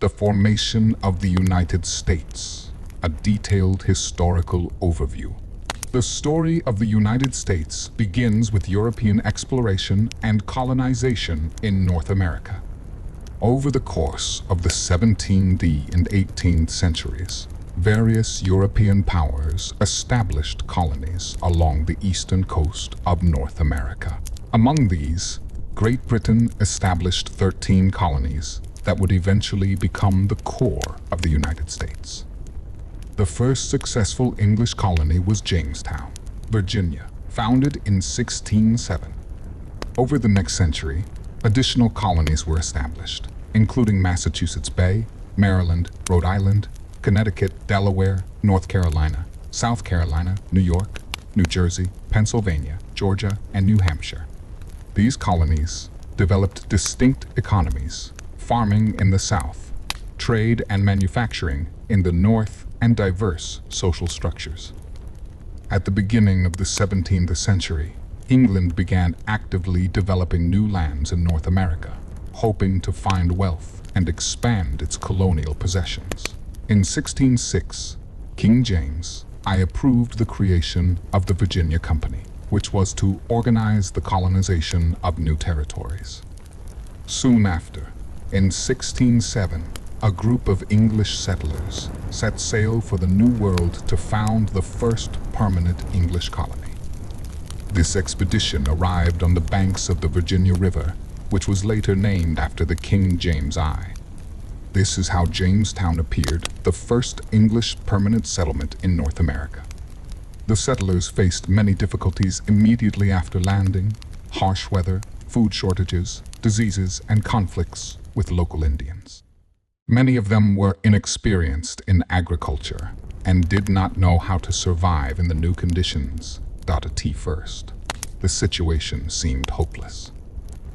The formation of the United States, a detailed historical overview. The story of the United States begins with European exploration and colonization in North America. Over the course of the 17th and 18th centuries, various European powers established colonies along the eastern coast of North America. Among these, Great Britain established 13 colonies that would eventually become the core of the United States. The first successful English colony was Jamestown, Virginia, founded in 1607. Over the next century, additional colonies were established, including Massachusetts Bay, Maryland, Rhode Island, Connecticut, Delaware, North Carolina, South Carolina, New York, New Jersey, Pennsylvania, Georgia, and New Hampshire. These colonies developed distinct economies, farming in the South, trade and manufacturing in the North, and diverse social structures. At the beginning of the 17th century, England began actively developing new lands in North America, hoping to find wealth and expand its colonial possessions. In 1606, King James I approved the creation of the Virginia Company, which was to organize the colonization of new territories. Soon after, in 1607, a group of English settlers set sail for the New World to found the first permanent English colony. This expedition arrived on the banks of the Virginia River, which was later named after the King James I. This is how Jamestown appeared, the first English permanent settlement in North America. The settlers faced many difficulties immediately after landing: harsh weather, food shortages, diseases, and conflicts with local Indians. Many of them were inexperienced in agriculture and did not know how to survive in the new conditions. At first, the situation seemed hopeless.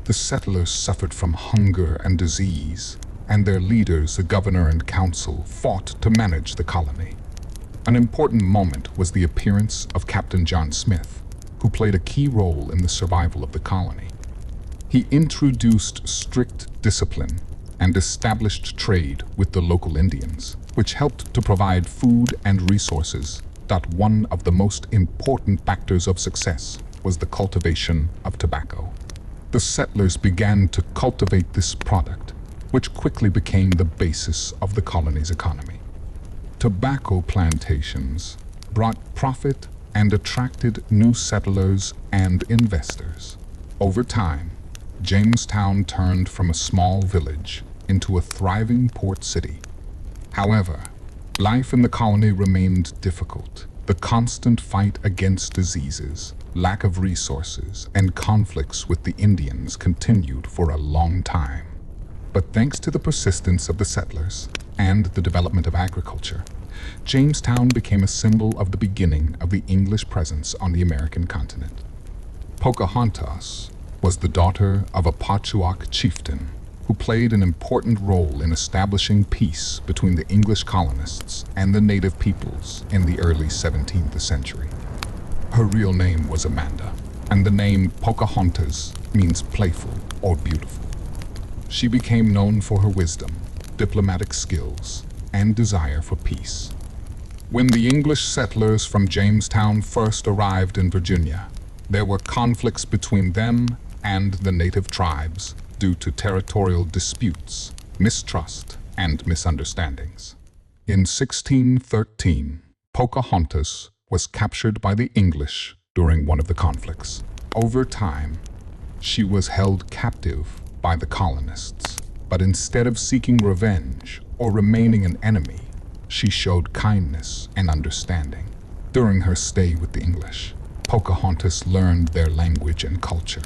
The settlers suffered from hunger and disease, and their leaders, the governor and council, fought to manage the colony. An important moment was the appearance of Captain John Smith, who played a key role in the survival of the colony. He introduced strict discipline and established trade with the local Indians, which helped to provide food and resources. One of the most important factors of success was the cultivation of tobacco. The settlers began to cultivate this product, which quickly became the basis of the colony's economy. Tobacco plantations brought profit and attracted new settlers and investors. Over time, Jamestown turned from a small village into a thriving port city. However, life in the colony remained difficult. The constant fight against diseases, lack of resources, and conflicts with the Indians continued for a long time. But thanks to the persistence of the settlers and the development of agriculture, Jamestown became a symbol of the beginning of the English presence on the American continent. Pocahontas was the daughter of a Patchogue chieftain who played an important role in establishing peace between the English colonists and the native peoples in the early 17th century. Her real name was Amanda, and the name Pocahontas means playful or beautiful. She became known for her wisdom, diplomatic skills, and desire for peace. When the English settlers from Jamestown first arrived in Virginia, there were conflicts between them and the native tribes due to territorial disputes, mistrust, and misunderstandings. In 1613, Pocahontas was captured by the English during one of the conflicts. Over time, she was held captive by the colonists, but instead of seeking revenge or remaining an enemy, she showed kindness and understanding. During her stay with the English, Pocahontas learned their language and culture.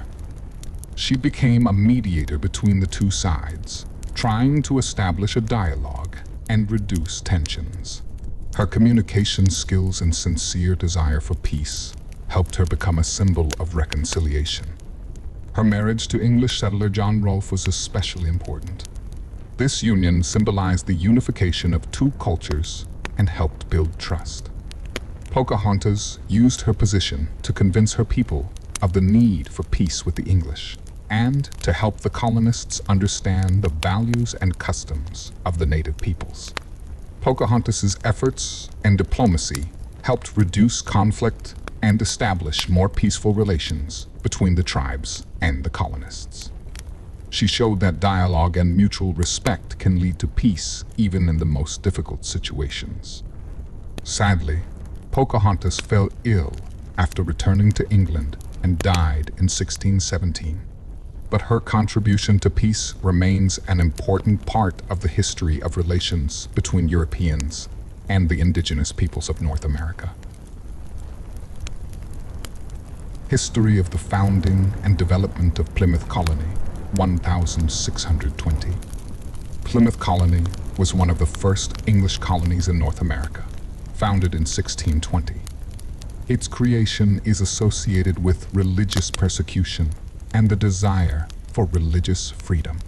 She became a mediator between the two sides, trying to establish a dialogue and reduce tensions. Her communication skills and sincere desire for peace helped her become a symbol of reconciliation. Her marriage to English settler John Rolfe was especially important. This union symbolized the unification of two cultures and helped build trust. Pocahontas used her position to convince her people of the need for peace with the English. and to help the colonists understand the values and customs of the native peoples. Pocahontas's efforts and diplomacy helped reduce conflict and establish more peaceful relations between the tribes and the colonists. She showed that dialogue and mutual respect can lead to peace even in the most difficult situations. Sadly, Pocahontas fell ill after returning to England and died in 1617. But her contribution to peace remains an important part of the history of relations between Europeans and the indigenous peoples of North America. History of the founding and development of Plymouth Colony, 1620. Plymouth Colony was one of the first English colonies in North America, founded in 1620. Its creation is associated with religious persecution and the desire for religious freedom.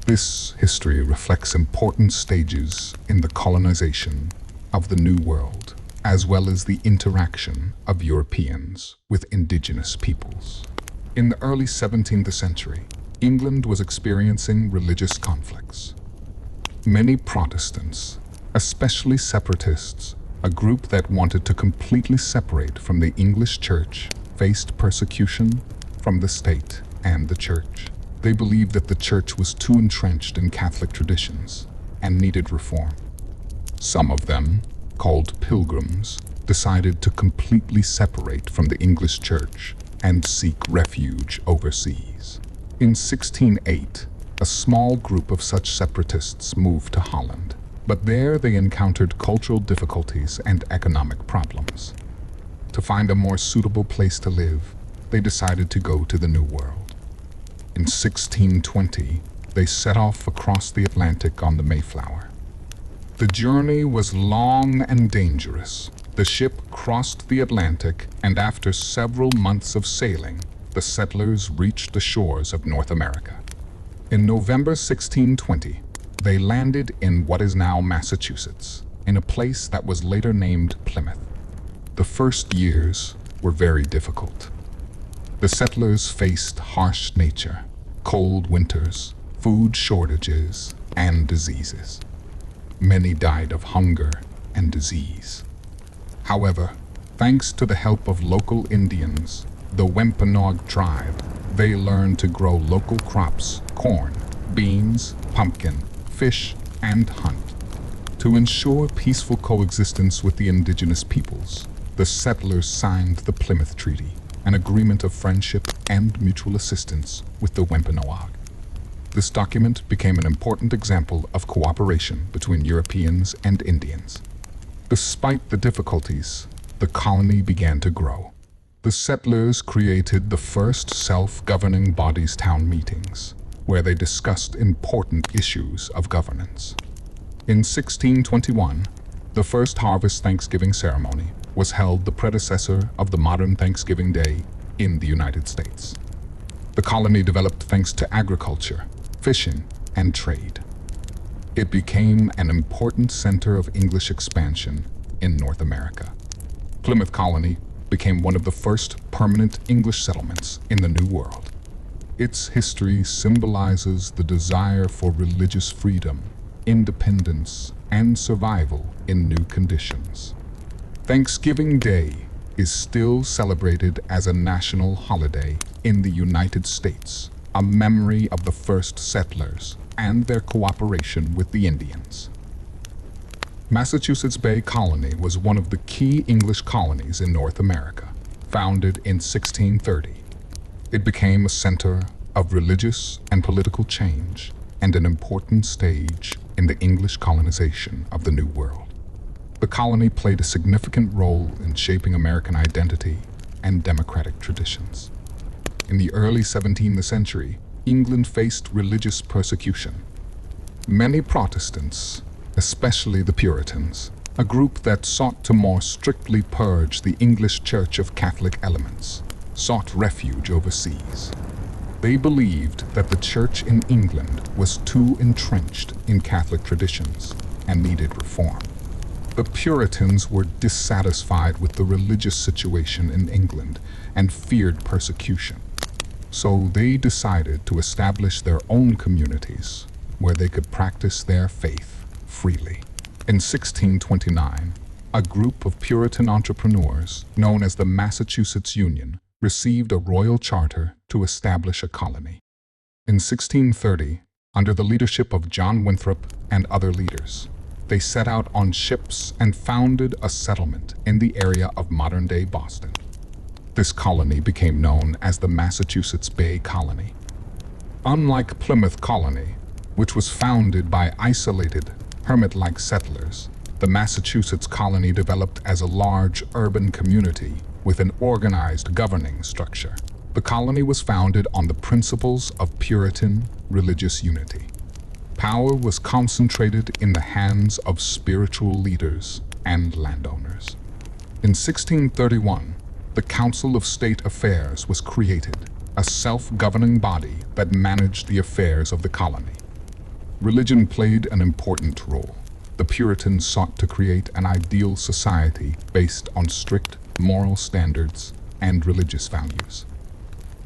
This history reflects important stages in the colonization of the New World, as well as the interaction of Europeans with indigenous peoples. In the early 17th century, England was experiencing religious conflicts. Many Protestants, especially separatists, a group that wanted to completely separate from the English Church, faced persecution from the state and the Church. They believed that the Church was too entrenched in Catholic traditions and needed reform. Some of them, called Pilgrims, decided to completely separate from the English Church and seek refuge overseas. In 1608, a small group of such separatists moved to Holland, but there they encountered cultural difficulties and economic problems. To find a more suitable place to live, they decided to go to the New World. In 1620, they set off across the Atlantic on the Mayflower. The journey was long and dangerous. The ship crossed the Atlantic, and after several months of sailing, the settlers reached the shores of North America. In November 1620, they landed in what is now Massachusetts, in a place that was later named Plymouth. The first years were very difficult. The settlers faced harsh nature, cold winters, food shortages, and diseases. Many died of hunger and disease. However, thanks to the help of local Indians, the Wampanoag tribe, they learned to grow local crops, corn, beans, pumpkin, fish, and hunt. To ensure peaceful coexistence with the indigenous peoples, the settlers signed the Plymouth Treaty, an agreement of friendship and mutual assistance with the Wampanoag. This document became an important example of cooperation between Europeans and Indians. Despite the difficulties, the colony began to grow. The settlers created the first self-governing bodies town meetings, where they discussed important issues of governance. In 1621, the first harvest Thanksgiving ceremony was held, the predecessor of the modern Thanksgiving Day in the United States. The colony developed thanks to agriculture, fishing, and trade. It became an important center of English expansion in North America. Plymouth Colony became one of the first permanent English settlements in the New World. Its history symbolizes the desire for religious freedom, independence, and survival in new conditions. Thanksgiving Day is still celebrated as a national holiday in the United States, a memory of the first settlers and their cooperation with the Indians. Massachusetts Bay Colony was one of the key English colonies in North America, founded in 1630. It became a center of religious and political change and an important stage in the English colonization of the New World. The colony played a significant role in shaping American identity and democratic traditions. In the early 17th century, England faced religious persecution. Many Protestants, especially the Puritans, a group that sought to more strictly purge the English Church of Catholic elements, sought refuge overseas. They believed that the Church in England was too entrenched in Catholic traditions and needed reform. The Puritans were dissatisfied with the religious situation in England and feared persecution. So they decided to establish their own communities where they could practice their faith freely. In 1629, a group of Puritan entrepreneurs known as the Massachusetts Union received a royal charter to establish a colony. In 1630, under the leadership of John Winthrop and other leaders, they set out on ships and founded a settlement in the area of modern-day Boston. This colony became known as the Massachusetts Bay Colony. Unlike Plymouth Colony, which was founded by isolated, hermit-like settlers, the Massachusetts colony developed as a large urban community with an organized governing structure. The colony was founded on the principles of Puritan religious unity. Power was concentrated in the hands of spiritual leaders and landowners. In 1631, the Council of State Affairs was created, a self-governing body that managed the affairs of the colony. Religion played an important role. The Puritans sought to create an ideal society based on strict moral standards and religious values.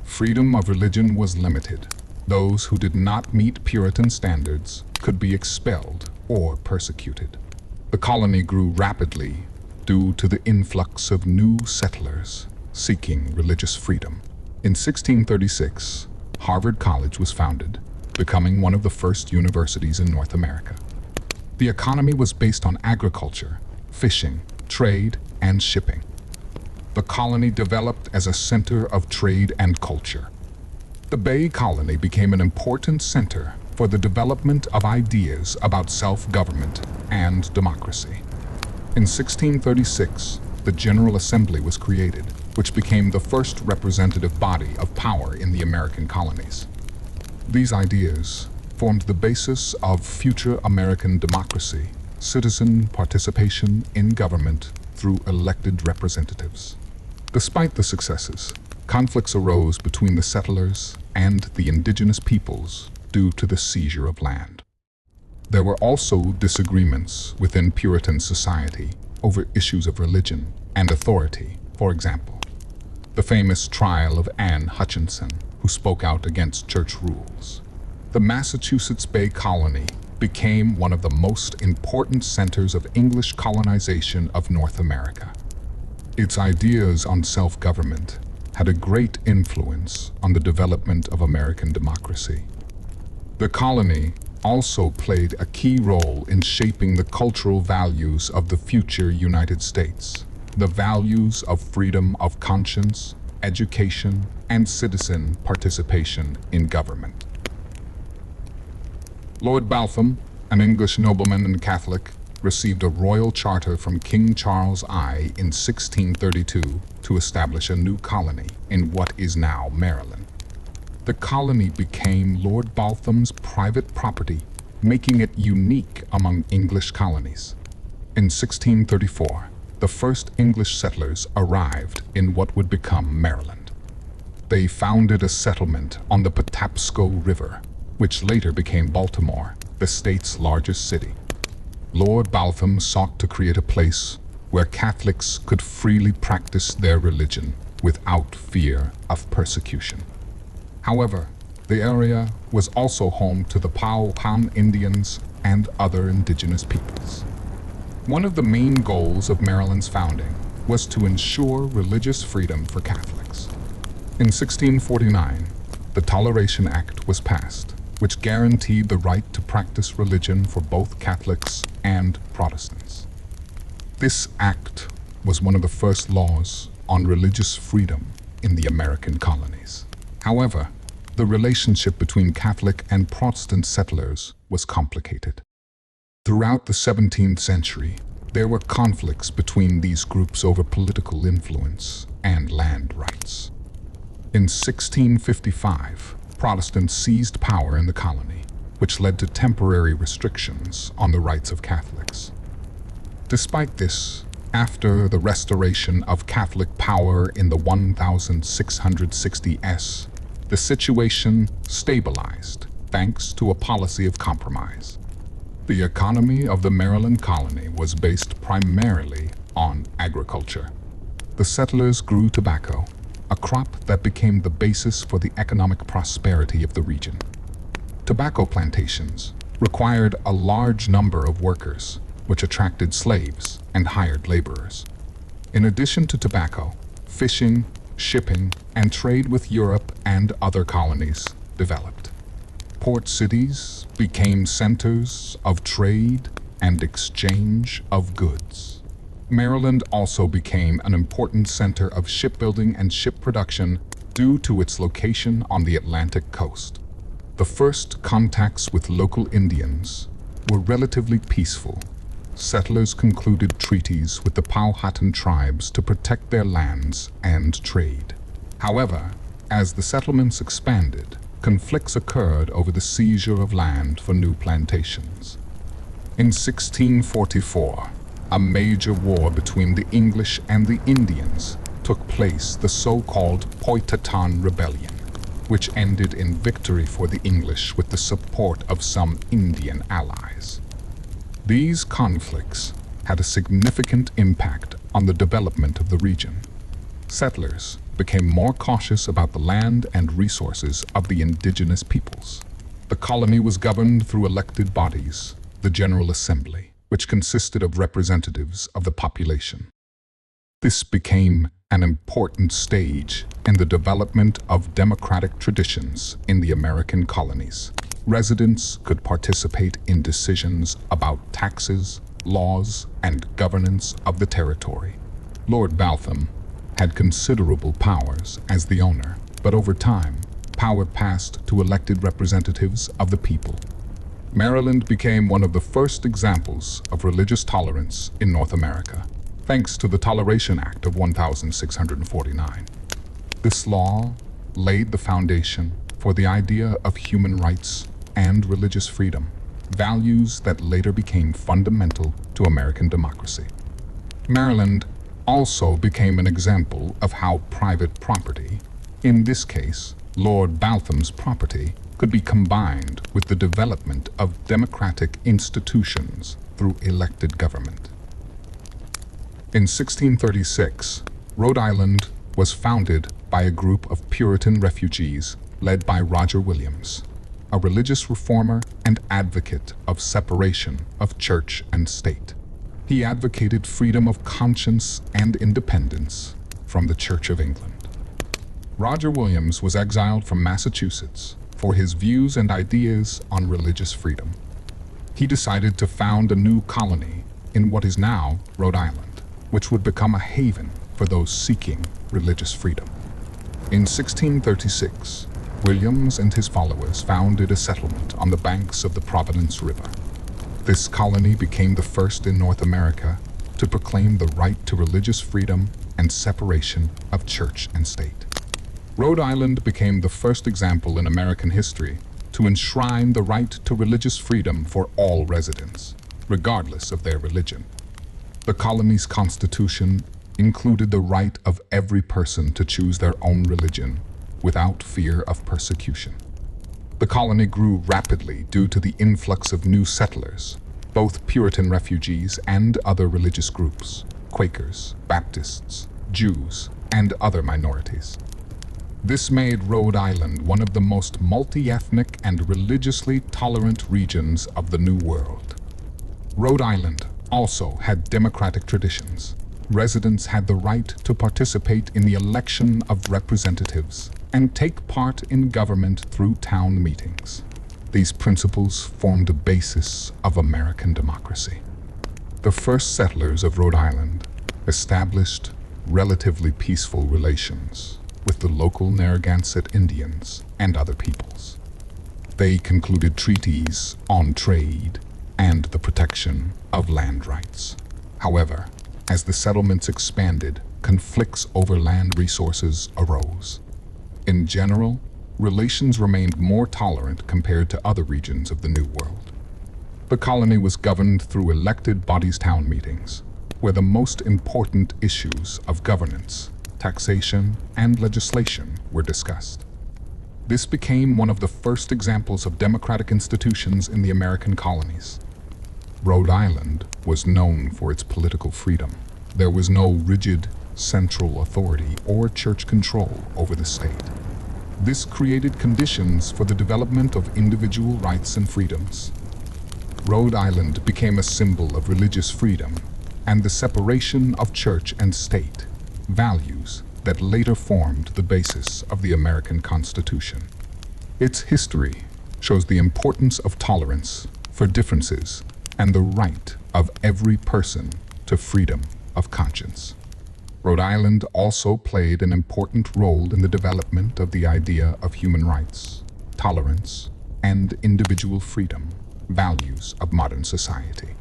Freedom of religion was limited. Those who did not meet Puritan standards could be expelled or persecuted. The colony grew rapidly due to the influx of new settlers seeking religious freedom. In 1636, Harvard College was founded, becoming one of the first universities in North America. The economy was based on agriculture, fishing, trade, and shipping. The colony developed as a center of trade and culture. The Bay Colony became an important center for the development of ideas about self-government and democracy. In 1636, the General Assembly was created, which became the first representative body of power in the American colonies. These ideas formed the basis of future American democracy, citizen participation in government through elected representatives. Despite the successes, conflicts arose between the settlers and the indigenous peoples due to the seizure of land. There were also disagreements within Puritan society over issues of religion and authority. For example, the famous trial of Anne Hutchinson, who spoke out against church rules. The Massachusetts Bay Colony became one of the most important centers of English colonization of North America. Its ideas on self-government had a great influence on the development of American democracy. The colony also played a key role in shaping the cultural values of the future United States, the values of freedom of conscience, education, and citizen participation in government. Lord Baltham, an English nobleman and Catholic, received a royal charter from King Charles I in 1632 to establish a new colony in what is now Maryland. The colony became Lord Baltham's private property, making it unique among English colonies. In 1634, the first English settlers arrived in what would become Maryland. They founded a settlement on the Patapsco River, which later became Baltimore, the state's largest city. Lord Baltham sought to create a place where Catholics could freely practice their religion without fear of persecution. However, the area was also home to the Powhatan Indians and other indigenous peoples. One of the main goals of Maryland's founding was to ensure religious freedom for Catholics. In 1649, the Toleration Act was passed, which guaranteed the right to practice religion for both Catholics and Protestants. This act was one of the first laws on religious freedom in the American colonies. However, the relationship between Catholic and Protestant settlers was complicated. Throughout the 17th century, there were conflicts between these groups over political influence and land rights. In 1655, Protestants seized power in the colony, which led to temporary restrictions on the rights of Catholics. Despite this, after the restoration of Catholic power in the 1660s, the situation stabilized thanks to a policy of compromise. The economy of the Maryland colony was based primarily on agriculture. The settlers grew tobacco, a crop that became the basis for the economic prosperity of the region. Tobacco plantations required a large number of workers, which attracted slaves and hired laborers. In addition to tobacco, fishing, shipping, and trade with Europe and other colonies developed. Port cities became centers of trade and exchange of goods. Maryland also became an important center of shipbuilding and ship production due to its location on the Atlantic coast. The first contacts with local Indians were relatively peaceful. Settlers concluded treaties with the Powhatan tribes to protect their lands and trade. However, as the settlements expanded, conflicts occurred over the seizure of land for new plantations. In 1644, a major war between the English and the Indians took place, the so-called Powhatan Rebellion, which ended in victory for the English with the support of some Indian allies. These conflicts had a significant impact on the development of the region. Settlers became more cautious about the land and resources of the indigenous peoples. The colony was governed through elected bodies, the General Assembly, which consisted of representatives of the population. This became an important stage in the development of democratic traditions in the American colonies. Residents could participate in decisions about taxes, laws, and governance of the territory. Lord Baltham had considerable powers as the owner, but over time, power passed to elected representatives of the people. Maryland became one of the first examples of religious tolerance in North America, thanks to the Toleration Act of 1649. This law laid the foundation for the idea of human rights and religious freedom, values that later became fundamental to American democracy. Maryland also became an example of how private property, in this case, Lord Baltham's property, could be combined with the development of democratic institutions through elected government. In 1636, Rhode Island was founded by a group of Puritan refugees led by Roger Williams, a religious reformer and advocate of separation of church and state. He advocated freedom of conscience and independence from the Church of England. Roger Williams was exiled from Massachusetts for his views and ideas on religious freedom. He decided to found a new colony in what is now Rhode Island, which would become a haven for those seeking religious freedom. In 1636, Williams and his followers founded a settlement on the banks of the Providence River. This colony became the first in North America to proclaim the right to religious freedom and separation of church and state. Rhode Island became the first example in American history to enshrine the right to religious freedom for all residents, regardless of their religion. The colony's constitution included the right of every person to choose their own religion without fear of persecution. The colony grew rapidly due to the influx of new settlers, both Puritan refugees and other religious groups, Quakers, Baptists, Jews, and other minorities. This made Rhode Island one of the most multi-ethnic and religiously tolerant regions of the New World. Rhode Island also had democratic traditions. Residents had the right to participate in the election of representatives and take part in government through town meetings. These principles formed the basis of American democracy. The first settlers of Rhode Island established relatively peaceful relations with the local Narragansett Indians and other peoples. They concluded treaties on trade and the protection of land rights. However, as the settlements expanded, conflicts over land resources arose. In general, relations remained more tolerant compared to other regions of the New World. The colony was governed through elected bodies town meetings, where the most important issues of governance, taxation, and legislation were discussed. This became one of the first examples of democratic institutions in the American colonies. Rhode Island was known for its political freedom. There was no rigid central authority or church control over the state. This created conditions for the development of individual rights and freedoms. Rhode Island became a symbol of religious freedom and the separation of church and state, values that later formed the basis of the American Constitution. Its history shows the importance of tolerance for differences and the right of every person to freedom of conscience. Rhode Island also played an important role in the development of the idea of human rights, tolerance, and individual freedom, values of modern society.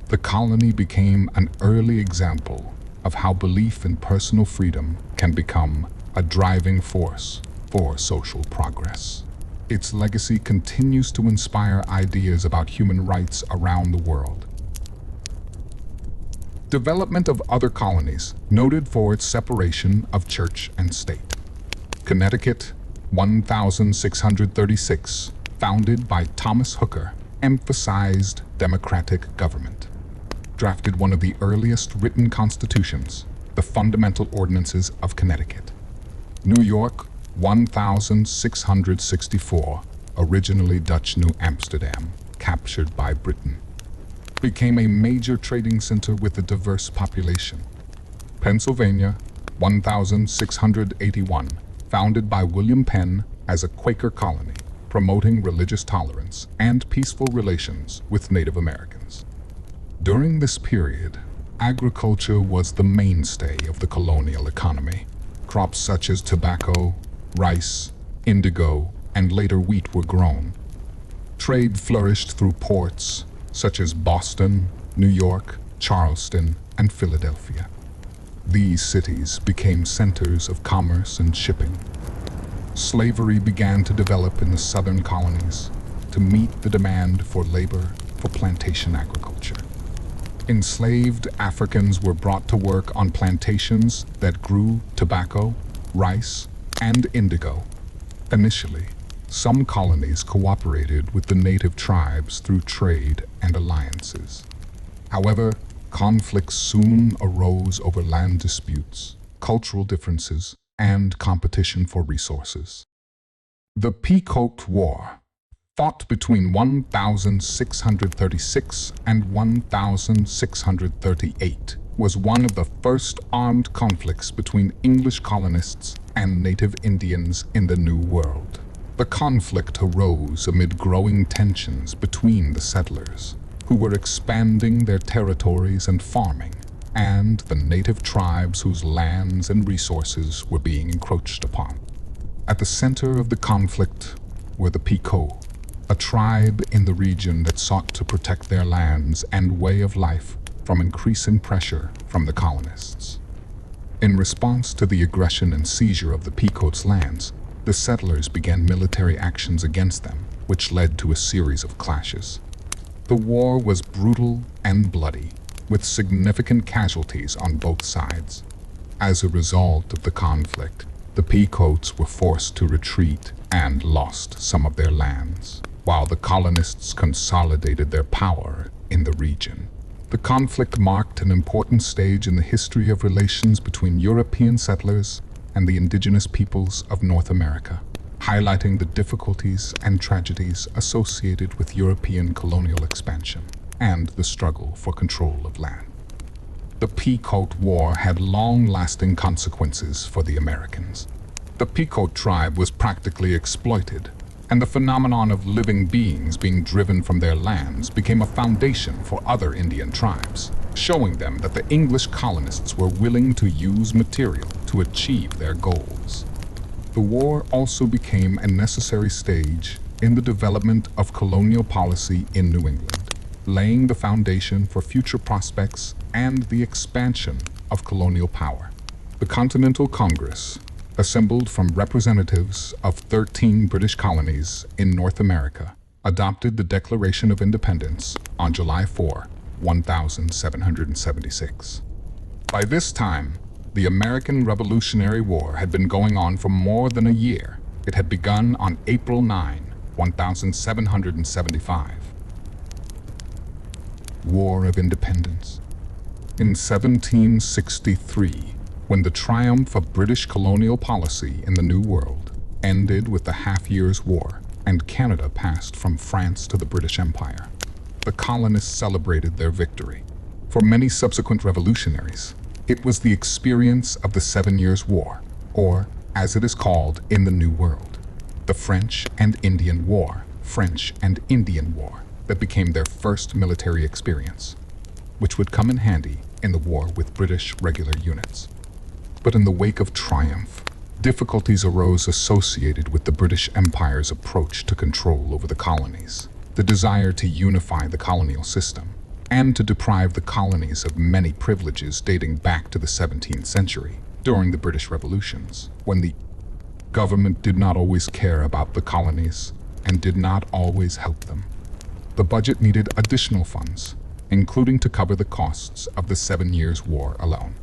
The colony became an early example of how belief in personal freedom can become a driving force for social progress. Its legacy continues to inspire ideas about human rights around the world. Development of other colonies, noted for its separation of church and state. Connecticut, 1636, founded by Thomas Hooker, emphasized democratic government. Drafted one of the earliest written constitutions, the Fundamental Ordinances of Connecticut. New York, 1664, originally Dutch New Amsterdam, captured by Britain. Became a major trading center with a diverse population. Pennsylvania, 1681, founded by William Penn as a Quaker colony, promoting religious tolerance and peaceful relations with Native Americans. During this period, agriculture was the mainstay of the colonial economy. Crops such as tobacco, rice, indigo, and later wheat were grown. Trade flourished through ports such as Boston, New York, Charleston, and Philadelphia. These cities became centers of commerce and shipping. Slavery began to develop in the southern colonies to meet the demand for labor for plantation agriculture. Enslaved Africans were brought to work on plantations that grew tobacco, rice, and indigo. Initially, some colonies cooperated with the native tribes through trade and alliances. However, conflicts soon arose over land disputes, cultural differences, and competition for resources. The Pequot War, fought between 1636 and 1638, was one of the first armed conflicts between English colonists and native Indians in the New World. The conflict arose amid growing tensions between the settlers, who were expanding their territories and farming, and the native tribes whose lands and resources were being encroached upon. At the center of the conflict were the Pequot, a tribe in the region that sought to protect their lands and way of life from increasing pressure from the colonists. In response to the aggression and seizure of the Pequot's lands, the settlers began military actions against them, which led to a series of clashes. The war was brutal and bloody, with significant casualties on both sides. As a result of the conflict, the Pequots were forced to retreat and lost some of their lands, while the colonists consolidated their power in the region. The conflict marked an important stage in the history of relations between European settlers and the indigenous peoples of North America, highlighting the difficulties and tragedies associated with European colonial expansion and the struggle for control of land. The Pequot War had long-lasting consequences for the Americans. The Pequot tribe was practically exploited, and the phenomenon of living beings being driven from their lands became a foundation for other Indian tribes, showing them that the English colonists were willing to use material to achieve their goals. The war also became a necessary stage in the development of colonial policy in New England, laying the foundation for future prospects and the expansion of colonial power. The Continental Congress, assembled from representatives of 13 British colonies in North America, adopted the Declaration of Independence on July 4, 1776. By this time, the American Revolutionary War had been going on for more than a year. It had begun on April 9, 1775. War of Independence. In 1763, when the triumph of British colonial policy in the New World ended with the Half-Years' War and Canada passed from France to the British Empire. The colonists celebrated their victory. For many subsequent revolutionaries, it was the experience of the 7 Years' War, or, as it is called in the New World, the French and Indian War, that became their first military experience, which would come in handy in the war with British regular units. But in the wake of triumph, difficulties arose associated with the British Empire's approach to control over the colonies, the desire to unify the colonial system, and to deprive the colonies of many privileges dating back to the 17th century, during the British Revolutions, when the government did not always care about the colonies and did not always help them. The budget needed additional funds, including to cover the costs of the 7 Years' War alone.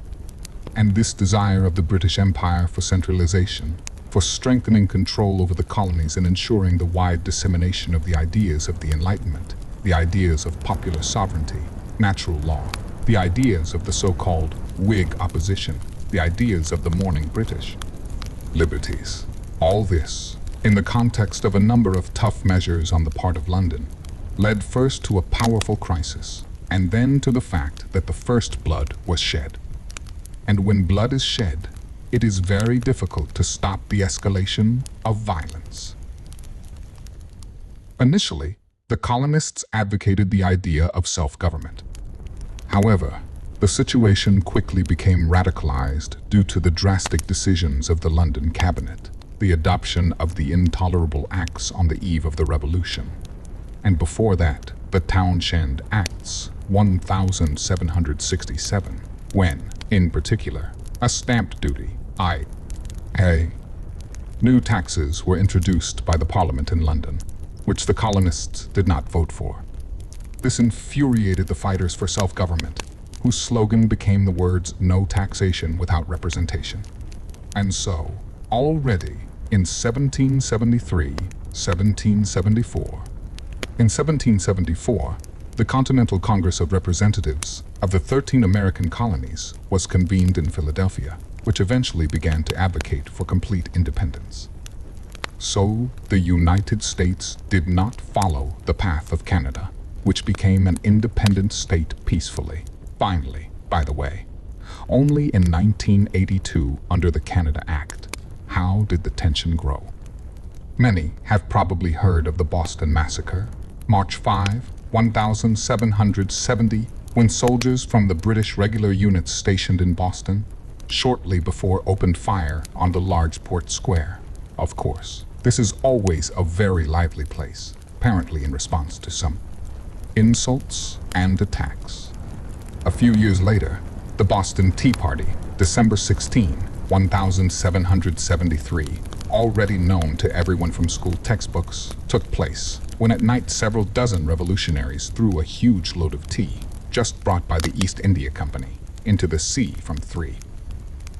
And this desire of the British Empire for centralization, for strengthening control over the colonies and ensuring the wide dissemination of the ideas of the Enlightenment, the ideas of popular sovereignty, natural law, the ideas of the so-called Whig opposition, the ideas of the mourning British, liberties. All this, in the context of a number of tough measures on the part of London, led first to a powerful crisis, and then to the fact that the first blood was shed. And when blood is shed, it is very difficult to stop the escalation of violence. Initially, the colonists advocated the idea of self-government. However, the situation quickly became radicalized due to the drastic decisions of the London Cabinet, the adoption of the Intolerable Acts on the eve of the Revolution, and before that, the Townshend Acts 1767, when, in particular, a stamp duty, i.e., new taxes were introduced by the Parliament in London, which the colonists did not vote for. This infuriated the fighters for self-government, whose slogan became the words "no taxation without representation." And so, already in 1774, the Continental Congress of Representatives of the 13 American colonies was convened in Philadelphia, which eventually began to advocate for complete independence. So, the United States did not follow the path of Canada, which became an independent state peacefully. Finally, by the way, only in 1982 under the Canada Act. How did the tension grow? Many have probably heard of the Boston Massacre, March 5, 1770, when soldiers from the British regular units stationed in Boston shortly before opened fire on the large port square. Of course, this is always a very lively place, apparently in response to some insults and attacks. A few years later, the Boston Tea Party, December 16, 1773, already known to everyone from school textbooks, took place when at night several dozen revolutionaries threw a huge load of tea, just brought by the East India Company, into the sea from 3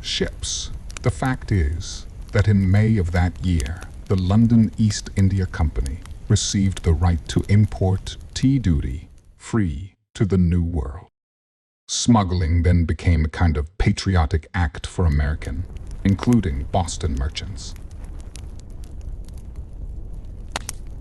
ships. The fact is that in May of that year, the London East India Company received the right to import tea duty free to the New World. Smuggling then became a kind of patriotic act for American, including Boston merchants.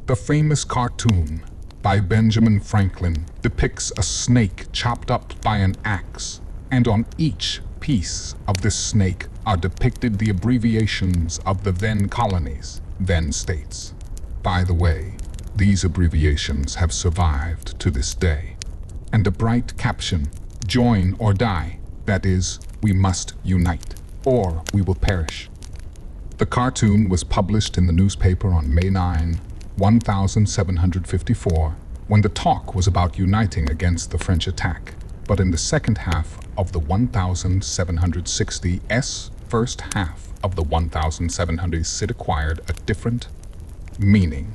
The famous cartoon by Benjamin Franklin depicts a snake chopped up by an axe, and on each piece of this snake are depicted the abbreviations of the then colonies, then states. By the way, these abbreviations have survived to this day, and a bright caption, "Join or die," that is, we must unite, or we will perish. The cartoon was published in the newspaper on May 9, 1754, when the talk was about uniting against the French attack, but in the second half of the 1760s, first half of the 1700s, it acquired a different meaning.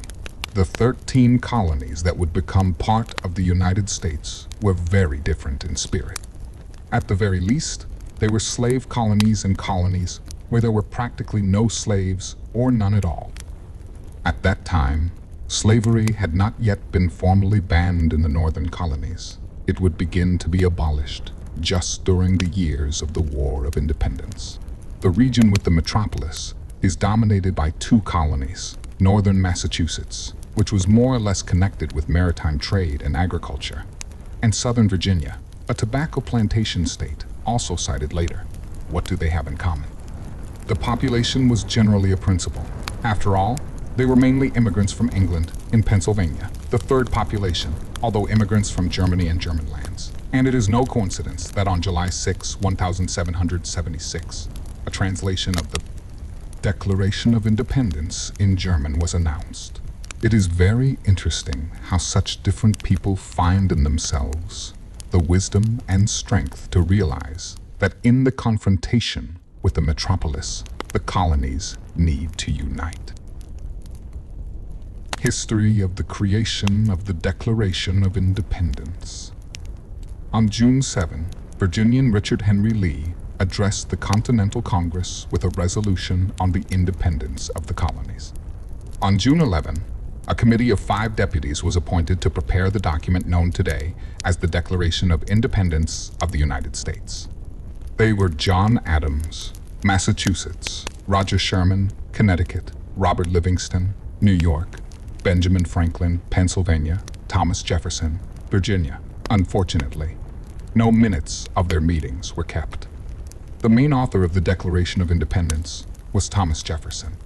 The 13 colonies that would become part of the United States were very different in spirit. At the very least, they were slave colonies and colonies where there were practically no slaves or none at all. At that time, slavery had not yet been formally banned in the northern colonies. It would begin to be abolished just during the years of the War of Independence. The region with the metropolis is dominated by two colonies, northern Massachusetts, which was more or less connected with maritime trade and agriculture, and southern Virginia, a tobacco plantation state, also cited later. What do they have in common? The population was generally a principal. After all, they were mainly immigrants from England and Pennsylvania, the third population, although immigrants from Germany and German lands. And it is no coincidence that on July 6, 1776, a translation of the Declaration of Independence in German was announced. It is very interesting how such different people find in themselves the wisdom and strength to realize that in the confrontation with the metropolis, the colonies need to unite. History of the creation of the Declaration of Independence. On June 7, Virginian Richard Henry Lee addressed the Continental Congress with a resolution on the independence of the colonies. On June 11, a committee of 5 deputies was appointed to prepare the document known today as the Declaration of Independence of the United States. They were John Adams, Massachusetts; Roger Sherman, Connecticut; Robert Livingston, New York; Benjamin Franklin, Pennsylvania; Thomas Jefferson, Virginia. Unfortunately, no minutes of their meetings were kept. The main author of the Declaration of Independence was Thomas Jefferson.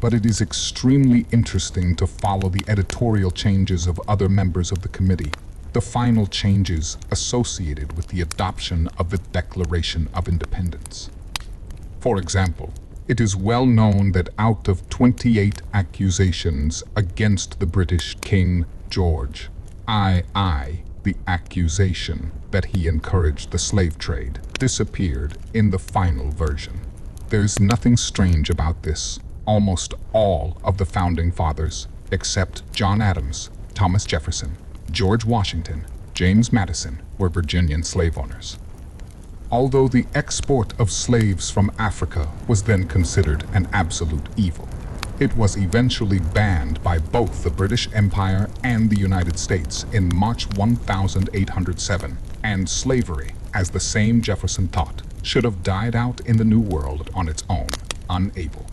But it is extremely interesting to follow the editorial changes of other members of the committee, the final changes associated with the adoption of the Declaration of Independence. For example, it is well known that out of 28 accusations against the British King George II, the accusation that he encouraged the slave trade disappeared in the final version. There's nothing strange about this. Almost all of the founding fathers, except John Adams, Thomas Jefferson, George Washington, James Madison, were Virginian slave owners. Although the export of slaves from Africa was then considered an absolute evil, it was eventually banned by both the British Empire and the United States in March 1807, and slavery, as the same Jefferson taught, should have died out in the New World on its own, unable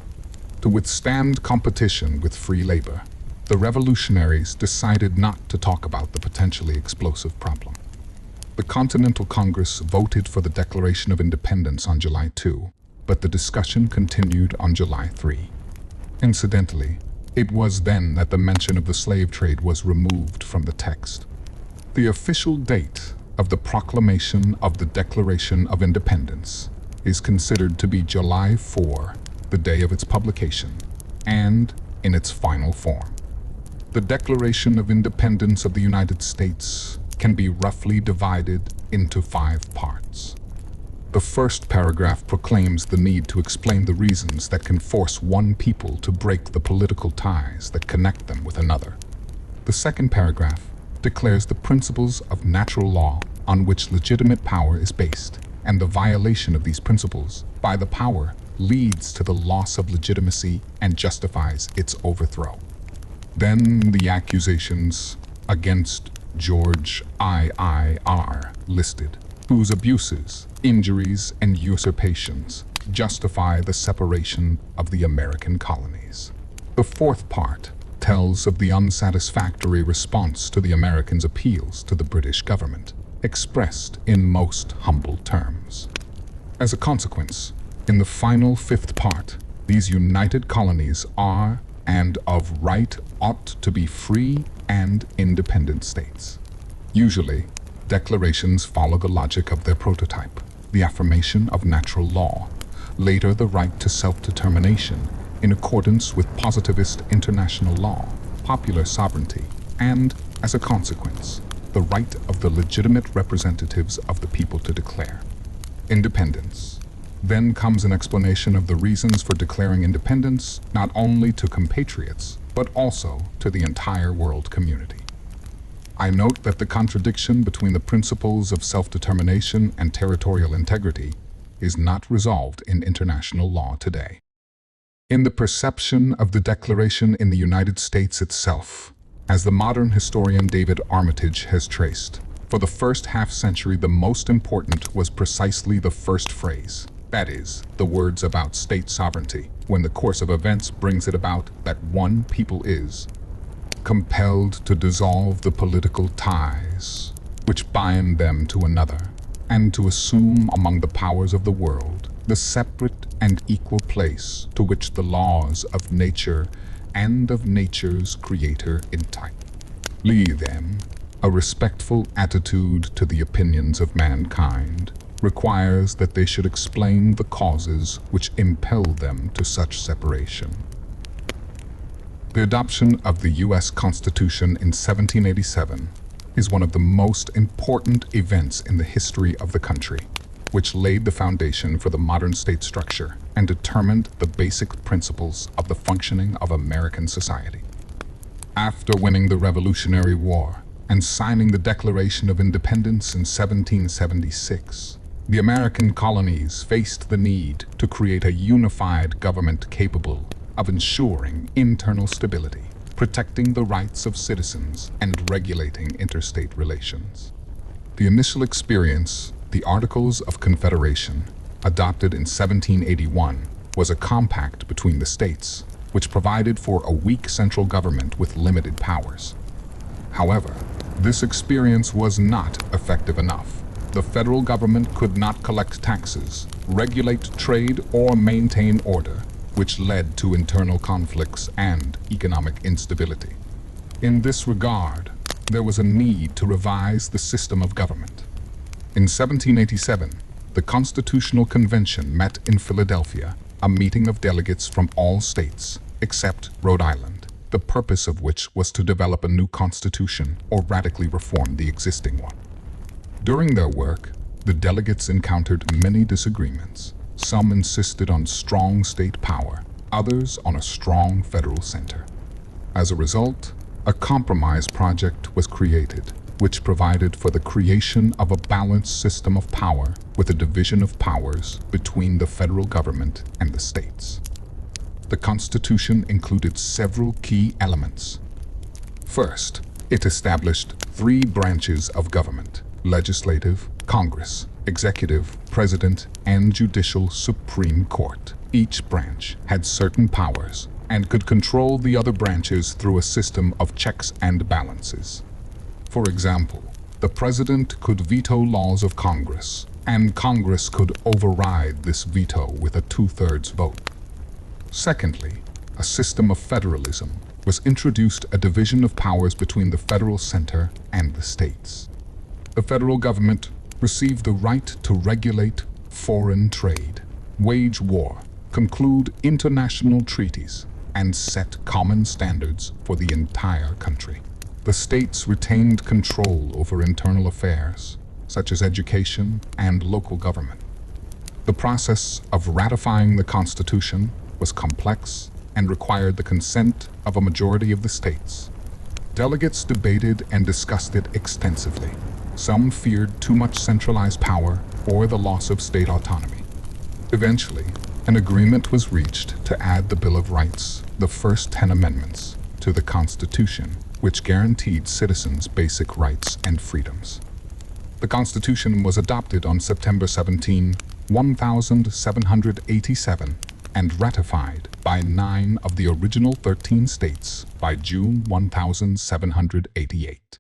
to withstand competition with free labor. The revolutionaries decided not to talk about the potentially explosive problem. The Continental Congress voted for the Declaration of Independence on July 2, but the discussion continued on July 3. Incidentally, it was then that the mention of the slave trade was removed from the text. The official date of the proclamation of the Declaration of Independence is considered to be July 4, the day of its publication, and in its final form. The Declaration of Independence of the United States can be roughly divided into 5 parts. The first paragraph proclaims the need to explain the reasons that can force one people to break the political ties that connect them with another. The second paragraph declares the principles of natural law on which legitimate power is based, and the violation of these principles by the power leads to the loss of legitimacy and justifies its overthrow. Then the accusations against George III are listed, whose abuses, injuries, and usurpations justify the separation of the American colonies. The fourth part tells of the unsatisfactory response to the Americans' appeals to the British government, expressed in most humble terms. As a consequence, in the final 5th part, these united colonies are, and of right ought to be free and independent states. Usually, declarations follow the logic of their prototype, the affirmation of natural law, later the right to self-determination in accordance with positivist international law, popular sovereignty, and, as a consequence, the right of the legitimate representatives of the people to declare independence. Then comes an explanation of the reasons for declaring independence not only to compatriots, but also to the entire world community. I note that the contradiction between the principles of self-determination and territorial integrity is not resolved in international law today. In the perception of the Declaration in the United States itself, as the modern historian David Armitage has traced, For the first half-century, the most important was precisely the first phrase. That is, the words about state sovereignty, when the course of events brings it about that one people is compelled to dissolve the political ties which bind them to another, and to assume among the powers of the world the separate and equal place to which the laws of nature and of nature's creator entitle. Them, a respectful attitude to the opinions of mankind requires that they should explain the causes which impel them to such separation. The adoption of the U.S. Constitution in 1787 is one of the most important events in the history of the country, which laid the foundation for the modern state structure and determined the basic principles of the functioning of American society. After winning the Revolutionary War and signing the Declaration of Independence in 1776, the American colonies faced the need to create a unified government capable of ensuring internal stability, protecting the rights of citizens, and regulating interstate relations. The initial experience, the Articles of Confederation, adopted in 1781, was a compact between the states, which provided for a weak central government with limited powers. However, this experience was not effective enough. The federal government could not collect taxes, regulate trade, or maintain order, which led to internal conflicts and economic instability. In this regard, there was a need to revise the system of government. In 1787, the Constitutional Convention met in Philadelphia, a meeting of delegates from all states, except Rhode Island, the purpose of which was to develop a new constitution or radically reform the existing one. During their work, the delegates encountered many disagreements. Some insisted on strong state power, others on a strong federal center. As a result, a compromise project was created, which provided for the creation of a balanced system of power with a division of powers between the federal government and the states. The Constitution included several key elements. First, it established 3 branches of government: legislative, Congress, executive, president, and judicial Supreme Court. Each branch had certain powers and could control the other branches through a system of checks and balances. For example, the president could veto laws of Congress, and Congress could override this veto with a 2/3 vote. Secondly, a system of federalism was introduced, a division of powers between the federal center and the states. The federal government received the right to regulate foreign trade, wage war, conclude international treaties, and set common standards for the entire country. The states retained control over internal affairs, such as education and local government. The process of ratifying the Constitution was complex and required the consent of a majority of the states. Delegates debated and discussed it extensively. Some feared too much centralized power or the loss of state autonomy. Eventually, an agreement was reached to add the Bill of Rights, the first 10 amendments, to the Constitution, which guaranteed citizens basic rights and freedoms. The Constitution was adopted on September 17, 1787, and ratified by 9 of the original 13 states by June 1788.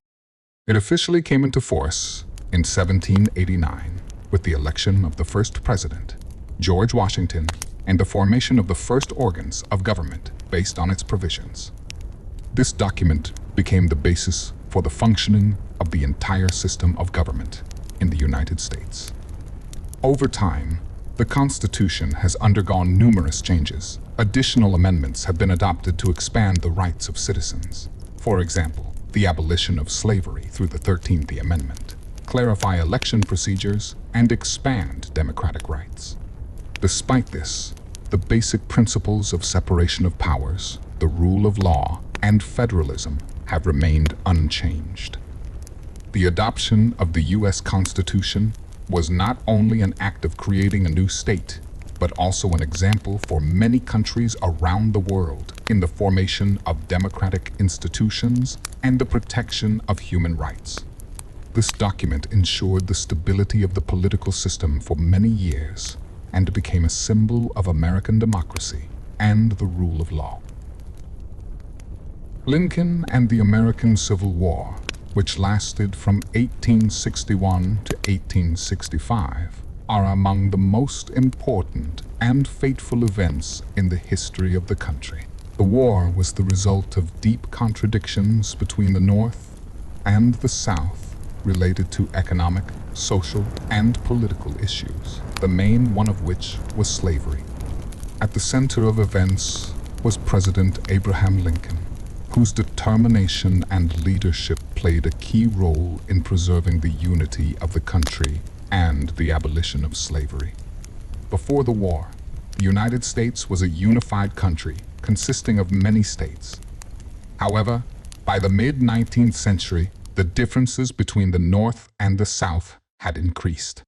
It officially came into force in 1789 with the election of the first president, George Washington, and the formation of the first organs of government based on its provisions. This document became the basis for the functioning of the entire system of government in the United States. Over time, the Constitution has undergone numerous changes. Additional amendments have been adopted to expand the rights of citizens. For example, the abolition of slavery through the 13th Amendment, clarify election procedures, and expand democratic rights. Despite this, the basic principles of separation of powers, the rule of law, and federalism have remained unchanged. The adoption of the U.S. Constitution was not only an act of creating a new state, but also an example for many countries around the world in the formation of democratic institutions and the protection of human rights. This document ensured the stability of the political system for many years and became a symbol of American democracy and the rule of law. Lincoln and the American Civil War, which lasted from 1861 to 1865, are among the most important and fateful events in the history of the country. The war was the result of deep contradictions between the North and the South related to economic, social, and political issues, the main one of which was slavery. At the center of events was President Abraham Lincoln, whose determination and leadership played a key role in preserving the unity of the country and the abolition of slavery. Before the war, the United States was a unified country consisting of many states. However, by the mid-19th century, the differences between the North and the South had increased.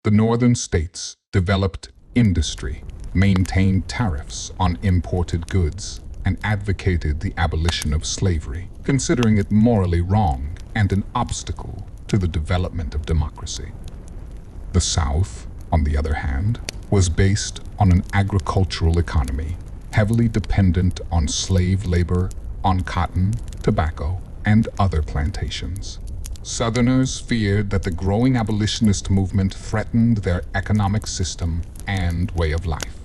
The northern states developed industry, maintained tariffs on imported goods, and advocated the abolition of slavery, considering it morally wrong and an obstacle to the development of democracy. The South, on the other hand, was based on an agricultural economy, heavily dependent on slave labor, on cotton, tobacco, and other plantations. Southerners feared that the growing abolitionist movement threatened their economic system and way of life.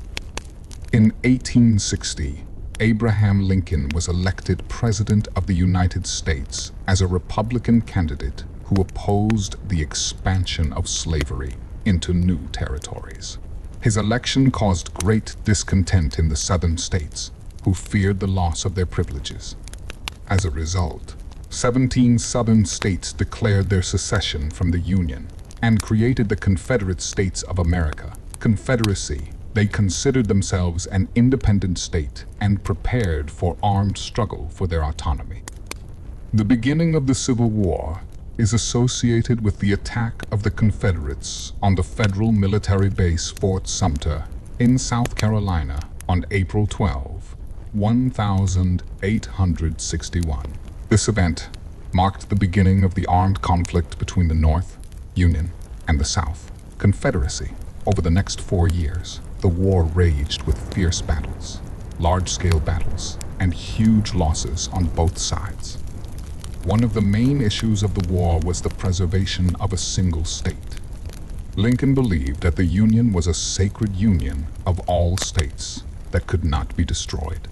In 1860, Abraham Lincoln was elected President of the United States as a Republican candidate who opposed the expansion of slavery into new territories. His election caused great discontent in the southern states, who feared the loss of their privileges. As a result, 17 southern states declared their secession from the Union and created the Confederate States of America. Confederacy, they considered themselves an independent state and prepared for armed struggle for their autonomy. The beginning of the Civil War is associated with the attack of the Confederates on the federal military base Fort Sumter in South Carolina on April 12, 1861. This event marked the beginning of the armed conflict between the North, Union, and the South, Confederacy. Over the next 4 years, the war raged with fierce battles, large-scale battles, and huge losses on both sides. One of the main issues of the war was the preservation of a single state. Lincoln believed that the Union was a sacred union of all states that could not be destroyed.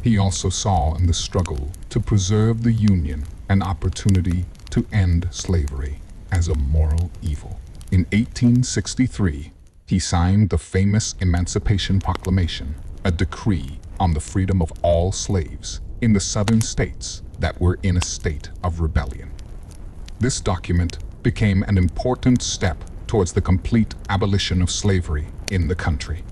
He also saw in the struggle to preserve the Union an opportunity to end slavery as a moral evil. In 1863, he signed the famous Emancipation Proclamation, a decree on the freedom of all slaves in the southern states that were in a state of rebellion. This document became an important step towards the complete abolition of slavery in the country.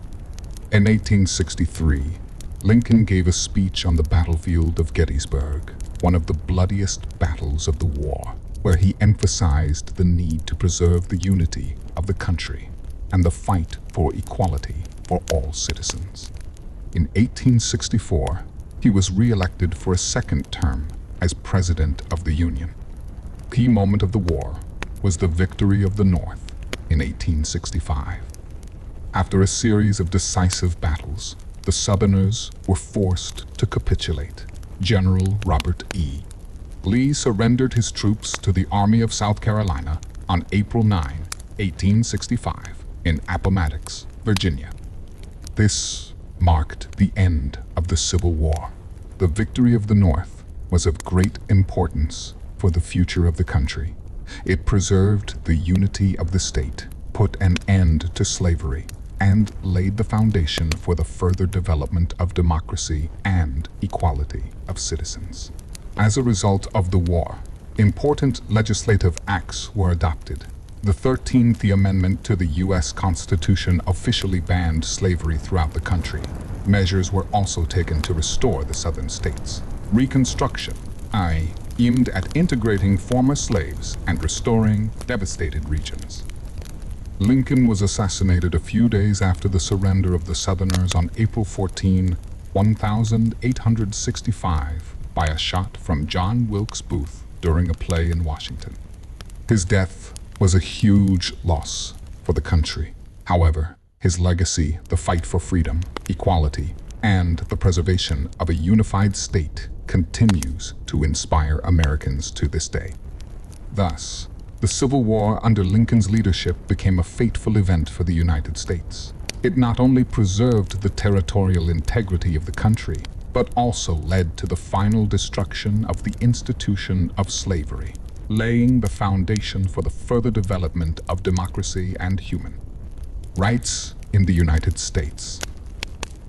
In 1863, Lincoln gave a speech on the battlefield of Gettysburg, one of the bloodiest battles of the war, where he emphasized the need to preserve the unity of the country and the fight for equality for all citizens. In 1864, he was re-elected for a second term as President of the Union. The key moment of the war was the victory of the North in 1865. After a series of decisive battles, the Southerners were forced to capitulate. General Robert E. Lee surrendered his troops to the Army of South Carolina on April 9, 1865, in Appomattox, Virginia. This marked the end of the Civil War. The victory of the North was of great importance for the future of the country. It preserved the unity of the state, put an end to slavery, and laid the foundation for the further development of democracy and equality of citizens. As a result of the war, important legislative acts were adopted. The 13th Amendment to the U.S. Constitution officially banned slavery throughout the country. Measures were also taken to restore the southern states. Reconstruction, aimed at integrating former slaves and restoring devastated regions. Lincoln was assassinated a few days after the surrender of the Southerners on April 14, 1865, by a shot from John Wilkes Booth during a play in Washington. His death was a huge loss for the country. However, his legacy, the fight for freedom, equality, and the preservation of a unified state, continues to inspire Americans to this day. Thus, the Civil War under Lincoln's leadership became a fateful event for the United States. It not only preserved the territorial integrity of the country, but also led to the final destruction of the institution of slavery, laying the foundation for the further development of democracy and human rights in the United States.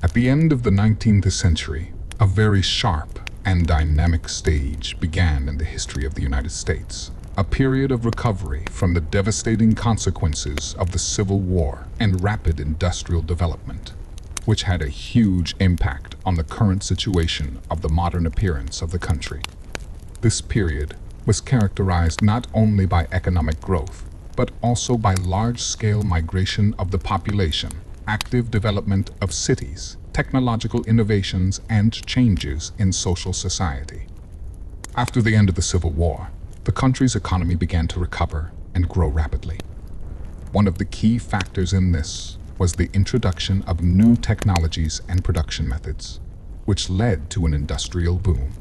At the end of the 19th century, a very sharp and dynamic stage began in the history of the United States. A period of recovery from the devastating consequences of the Civil War and rapid industrial development, which had a huge impact on the current situation of the modern appearance of the country. This period was characterized not only by economic growth, but also by large-scale migration of the population, active development of cities, technological innovations, and changes in social society. After the end of the Civil War, the country's economy began to recover and grow rapidly. One of the key factors in this was the introduction of new technologies and production methods, which led to an industrial boom.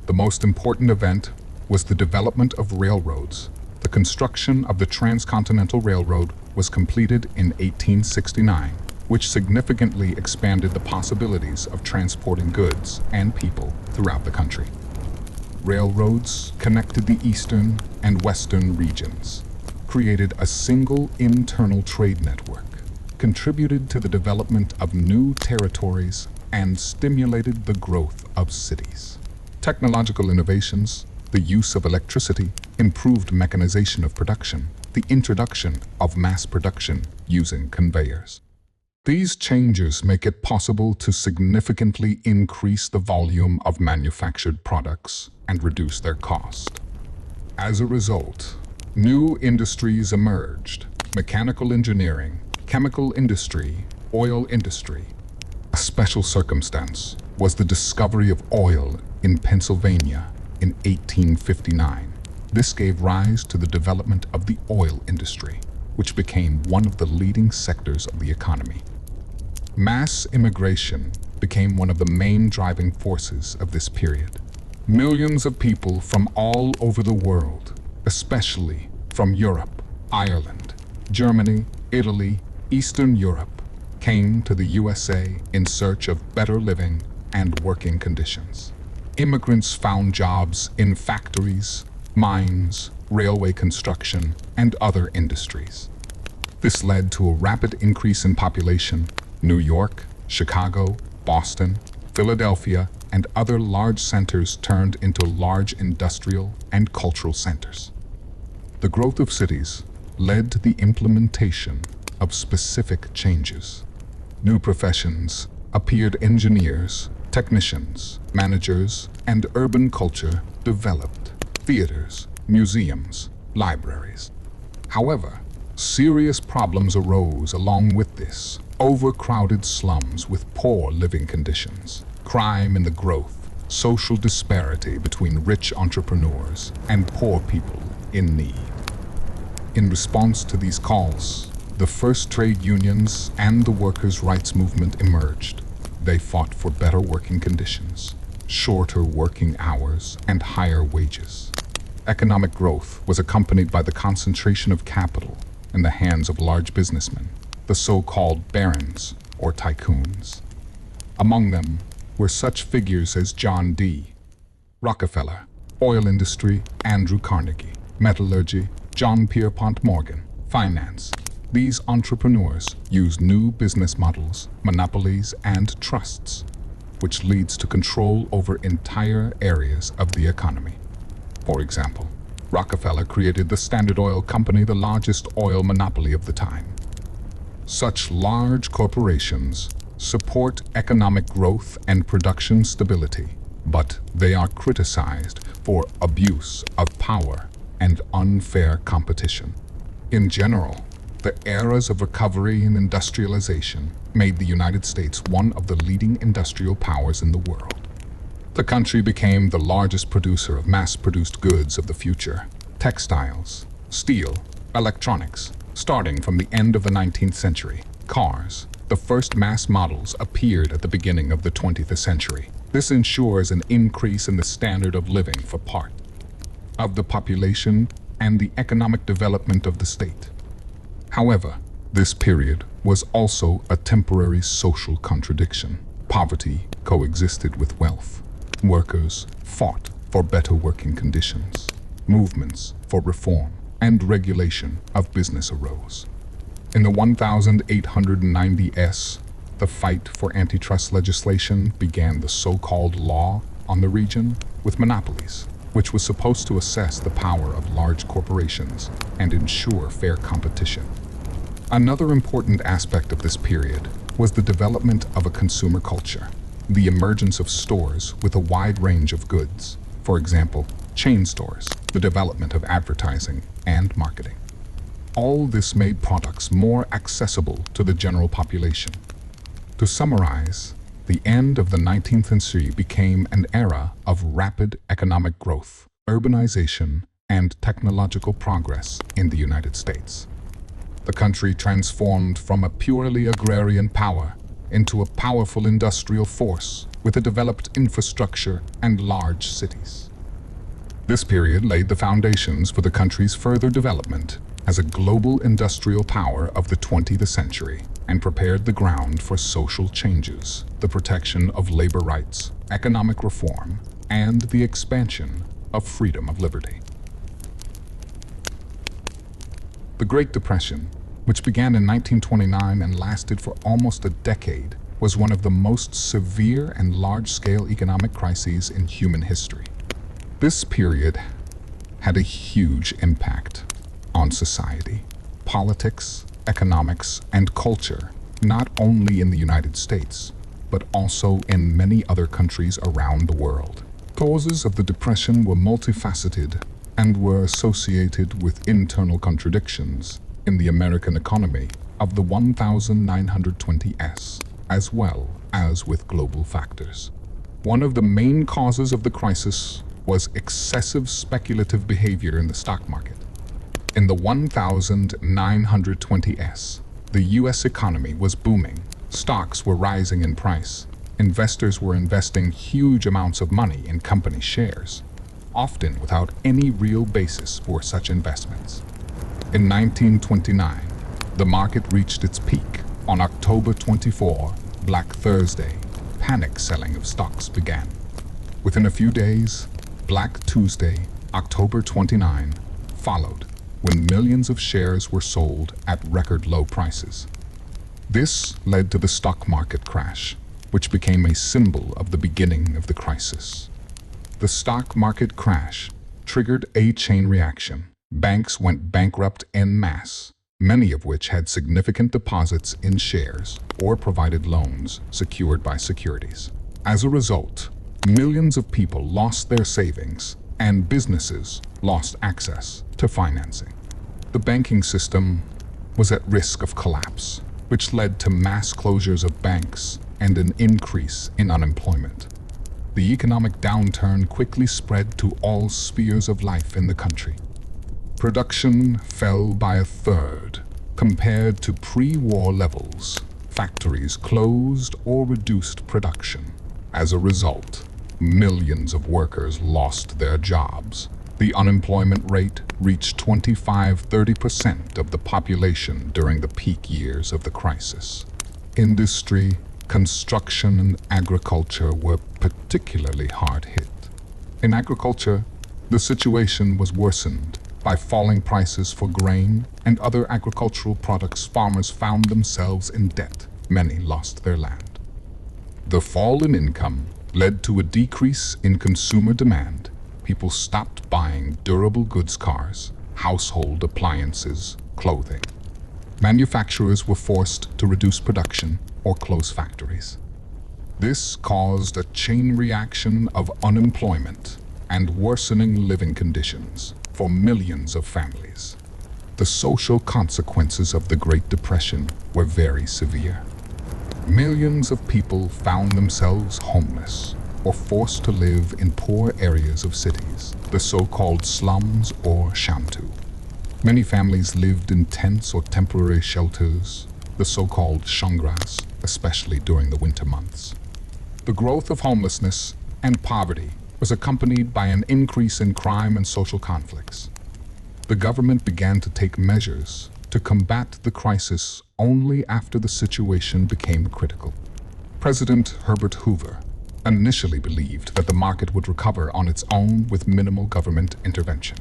The most important event was the development of railroads. The construction of the Transcontinental Railroad was completed in 1869, which significantly expanded the possibilities of transporting goods and people throughout the country. Railroads connected the eastern and western regions, created a single internal trade network, contributed to the development of new territories, and stimulated the growth of cities. Technological innovations, the use of electricity, improved mechanization of production, the introduction of mass production using conveyors. These changes make it possible to significantly increase the volume of manufactured products and reduce their cost. As a result, new industries emerged: mechanical engineering, chemical industry, oil industry. A special circumstance was the discovery of oil in Pennsylvania in 1859. This gave rise to the development of the oil industry, which became one of the leading sectors of the economy. Mass immigration became one of the main driving forces of this period. Millions of people from all over the world, especially from Europe, Ireland, Germany, Italy, Eastern Europe, came to the USA in search of better living and working conditions. Immigrants found jobs in factories, mines, railway construction, and other industries. This led to a rapid increase in population. New York, Chicago, Boston, Philadelphia, and other large centers turned into large industrial and cultural centers. The growth of cities led to the implementation of specific changes. New professions appeared: engineers, technicians, managers, and urban culture developed: theaters, museums, libraries. However, serious problems arose along with this: overcrowded slums with poor living conditions, crime in the growth, social disparity between rich entrepreneurs and poor people in need. In response to these calls, the first trade unions and the workers' rights movement emerged. They fought for better working conditions, shorter working hours, and higher wages. Economic growth was accompanied by the concentration of capital in the hands of large businessmen, the so-called barons or tycoons. Among them were such figures as John D. Rockefeller, oil industry, Andrew Carnegie, metallurgy, John Pierpont Morgan, finance. These entrepreneurs used new business models, monopolies, and trusts, which leads to control over entire areas of the economy. For example, Rockefeller created the Standard Oil Company, the largest oil monopoly of the time. Such large corporations support economic growth and production stability, but they are criticized for abuse of power and unfair competition. In general, the eras of recovery and industrialization made the United States one of the leading industrial powers in the world. The country became the largest producer of mass-produced goods of the future: textiles, Steel, electronics. Starting from the end of the 19th century, cars, the first mass models, appeared at the beginning of the 20th century. This ensures an increase in the standard of living for part of the population and the economic development of the state. However, this period was also a temporary social contradiction. Poverty coexisted with wealth. Workers fought for better working conditions. Movements for reform and regulation of business arose. In the 1890s, the fight for antitrust legislation began. The so-called law on the region with monopolies, which was supposed to assess the power of large corporations and ensure fair competition. Another important aspect of this period was the development of a consumer culture, the emergence of stores with a wide range of goods, for example, chain stores, the development of advertising and marketing. All this made products more accessible to the general population. To summarize, the end of the 19th century became an era of rapid economic growth, urbanization, and technological progress in the United States. The country transformed from a purely agrarian power into a powerful industrial force with a developed infrastructure and large cities. This period laid the foundations for the country's further development as a global industrial power of the 20th century and prepared the ground for social changes, the protection of labor rights, economic reform, and the expansion of freedom of liberty. The Great Depression, which began in 1929 and lasted for almost a decade, was one of the most severe and large-scale economic crises in human history. This period had a huge impact on society, politics, economics, and culture, not only in the United States, but also in many other countries around the world. Causes of the Depression were multifaceted and were associated with internal contradictions in the American economy of the 1920s, as well as with global factors. One of the main causes of the crisis was excessive speculative behavior in the stock market. In the 1920s, the U.S. economy was booming. Stocks were rising in price. Investors were investing huge amounts of money in company shares, often without any real basis for such investments. In 1929, the market reached its peak. On October 24, Black Thursday, panic selling of stocks began. Within a few days, Black Tuesday, October 29, followed, when millions of shares were sold at record low prices. This led to the stock market crash, which became a symbol of the beginning of the crisis. The stock market crash triggered a chain reaction. Banks went bankrupt en masse, many of which had significant deposits in shares or provided loans secured by securities. As a result, millions of people lost their savings and businesses lost access to financing. The banking system was at risk of collapse, which led to mass closures of banks and an increase in unemployment. The economic downturn quickly spread to all spheres of life in the country. Production fell by a third compared to pre-war levels. Factories closed or reduced production. As a result, millions of workers lost their jobs. The unemployment rate reached 25–30% of the population during the peak years of the crisis. Industry, construction, and agriculture were particularly hard hit. In agriculture, the situation was worsened by falling prices for grain and other agricultural products. Farmers found themselves in debt. Many lost their land. The fall in income led to a decrease in consumer demand. People stopped buying durable goods, cars, household appliances, clothing. Manufacturers were forced to reduce production or close factories. This caused a chain reaction of unemployment and worsening living conditions for millions of families. The social consequences of the Great Depression were very severe. Millions of people found themselves homeless or forced to live in poor areas of cities, the so-called slums or shamtu. Many families lived in tents or temporary shelters, the so-called shangras, especially during the winter months. The growth of homelessness and poverty was accompanied by an increase in crime and social conflicts. The government began to take measures to combat the crisis only after the situation became critical. President Herbert Hoover initially believed that the market would recover on its own with minimal government intervention.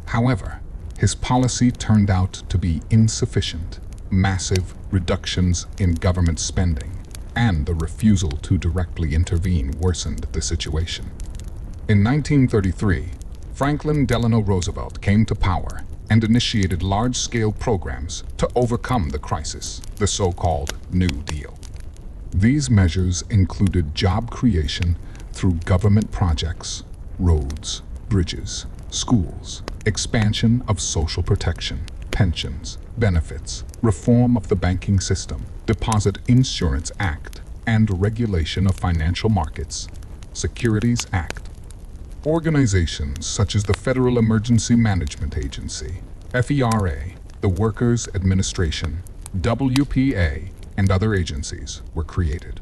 However, his policy turned out to be insufficient. Massive reductions in government spending and the refusal to directly intervene worsened the situation. In 1933, Franklin Delano Roosevelt came to power and initiated large-scale programs to overcome the crisis, the so-called New Deal. These measures included job creation through government projects, roads, bridges, schools, expansion of social protection, pensions, benefits, reform of the banking system, Deposit Insurance Act, and regulation of financial markets, Securities Act. Organizations such as the Federal Emergency Management Agency, FERA, the Workers' Administration, WPA, and other agencies were created.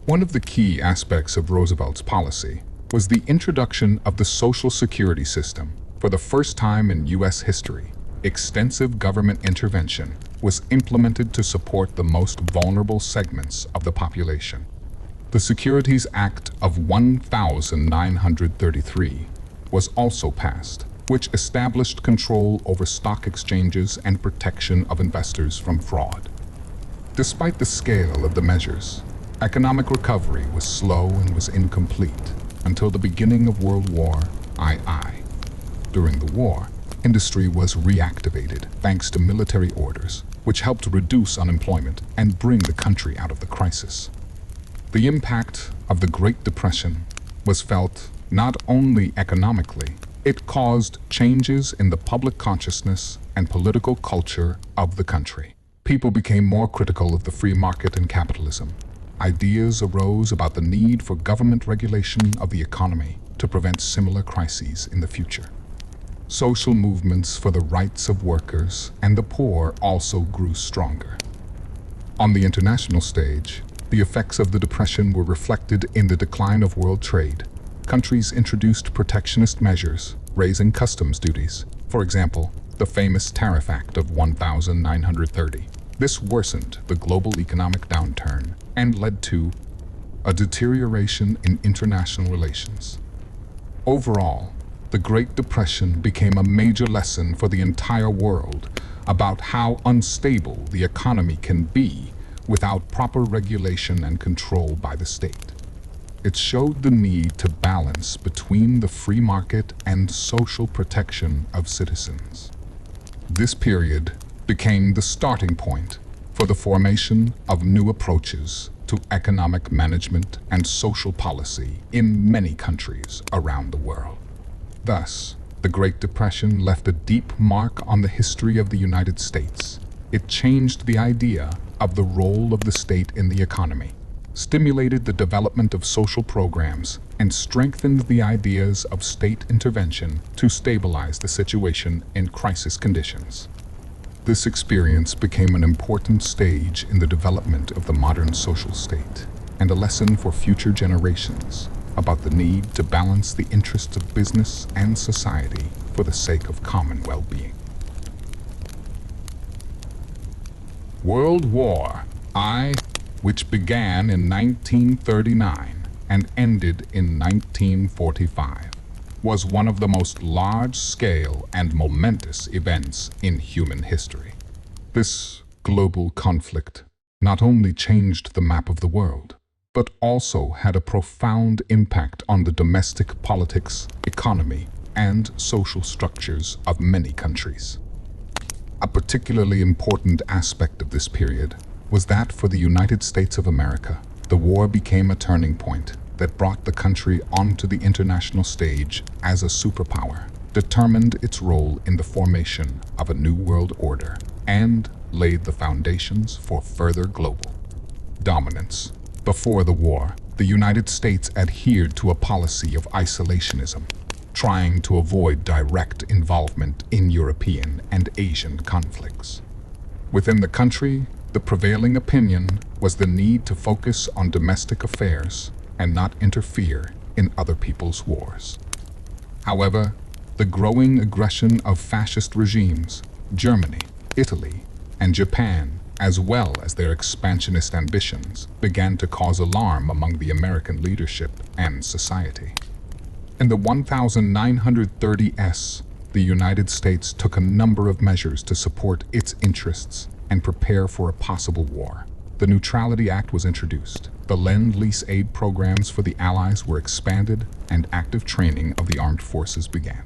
One of the key aspects of Roosevelt's policy was the introduction of the Social Security system. For the first time in U.S. history, extensive government intervention was implemented to support the most vulnerable segments of the population. The Securities Act of 1933 was also passed, which established control over stock exchanges and protection of investors from fraud. Despite the scale of the measures, economic recovery was slow and was incomplete until the beginning of World War II. During the war, industry was reactivated thanks to military orders, which helped reduce unemployment and bring the country out of the crisis. The impact of the Great Depression was felt not only economically, it caused changes in the public consciousness and political culture of the country. People became more critical of the free market and capitalism. Ideas arose about the need for government regulation of the economy to prevent similar crises in the future. Social movements for the rights of workers and the poor also grew stronger. On the international stage, the effects of the Depression were reflected in the decline of world trade. Countries introduced protectionist measures, raising customs duties. For example, the famous Tariff Act of 1930. This worsened the global economic downturn and led to a deterioration in international relations. Overall, the Great Depression became a major lesson for the entire world about how unstable the economy can be without proper regulation and control by the state. It showed the need to balance between the free market and social protection of citizens. This period became the starting point for the formation of new approaches to economic management and social policy in many countries around the world. Thus, the Great Depression left a deep mark on the history of the United States. It changed the idea of the role of the state in the economy, stimulated the development of social programs, and strengthened the ideas of state intervention to stabilize the situation in crisis conditions. This experience became an important stage in the development of the modern social state, and a lesson for future generations about the need to balance the interests of business and society for the sake of common well-being. World War I, which began in 1939 and ended in 1945, was one of the most large-scale and momentous events in human history. This global conflict not only changed the map of the world, but also had a profound impact on the domestic politics, economy, and social structures of many countries. A particularly important aspect of this period was that for the United States of America, the war became a turning point that brought the country onto the international stage as a superpower, determined its role in the formation of a new world order, and laid the foundations for further global dominance. Before the war, the United States adhered to a policy of isolationism. trying to avoid direct involvement in European and Asian conflicts. Within the country, the prevailing opinion was the need to focus on domestic affairs and not interfere in other people's wars. However, the growing aggression of fascist regimes, Germany, Italy, and Japan, as well as their expansionist ambitions, began to cause alarm among the American leadership and society. In the 1930s, the United States took a number of measures to support its interests and prepare for a possible war. The Neutrality Act was introduced. The Lend-Lease aid programs for the Allies were expanded, and active training of the armed forces began.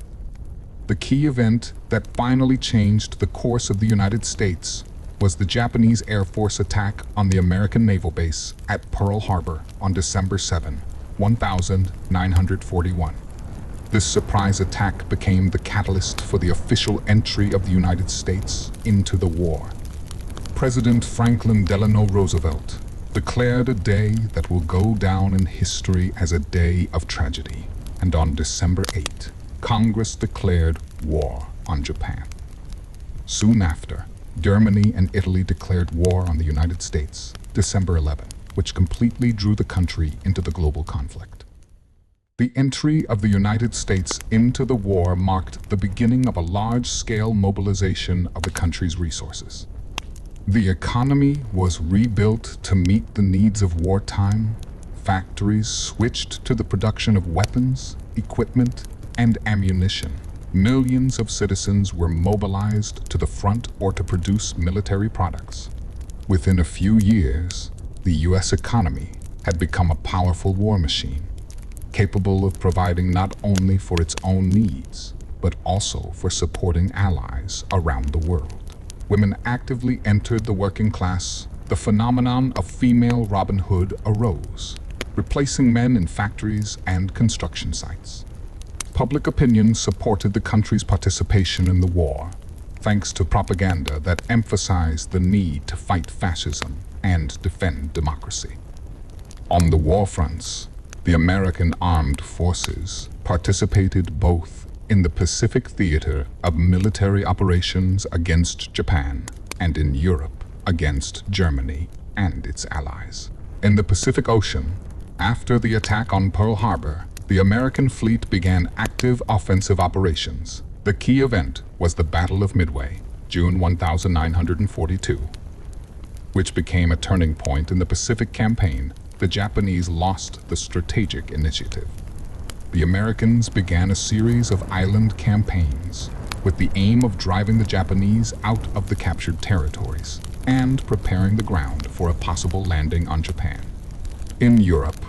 The key event that finally changed the course of the United States was the Japanese Air Force attack on the American naval base at Pearl Harbor on December 7, 1941. This surprise attack became the catalyst for the official entry of the United States into the war. President Franklin Delano Roosevelt declared a day that will go down in history as a day of tragedy, and on December 8, Congress declared war on Japan. Soon after, Germany and Italy declared war on the United States, December 11, which completely drew the country into the global conflict. The entry of the United States into the war marked the beginning of a large-scale mobilization of the country's resources. The economy was rebuilt to meet the needs of wartime. Factories switched to the production of weapons, equipment, and ammunition. Millions of citizens were mobilized to the front or to produce military products. Within a few years, the U.S. economy had become a powerful war machine, capable of providing not only for its own needs, but also for supporting allies around the world. Women actively entered the working class. The phenomenon of female Robin Hood arose, replacing men in factories and construction sites. Public opinion supported the country's participation in the war, thanks to propaganda that emphasized the need to fight fascism and defend democracy. On the war fronts, the American armed forces participated both in the Pacific theater of military operations against Japan and in Europe against Germany and its allies. In the Pacific Ocean, after the attack on Pearl Harbor, the American fleet began active offensive operations. The key event was the Battle of Midway, June 1942, which became a turning point in the Pacific Campaign. The Japanese lost the strategic initiative. The Americans began a series of island campaigns with the aim of driving the Japanese out of the captured territories and preparing the ground for a possible landing on Japan. In Europe,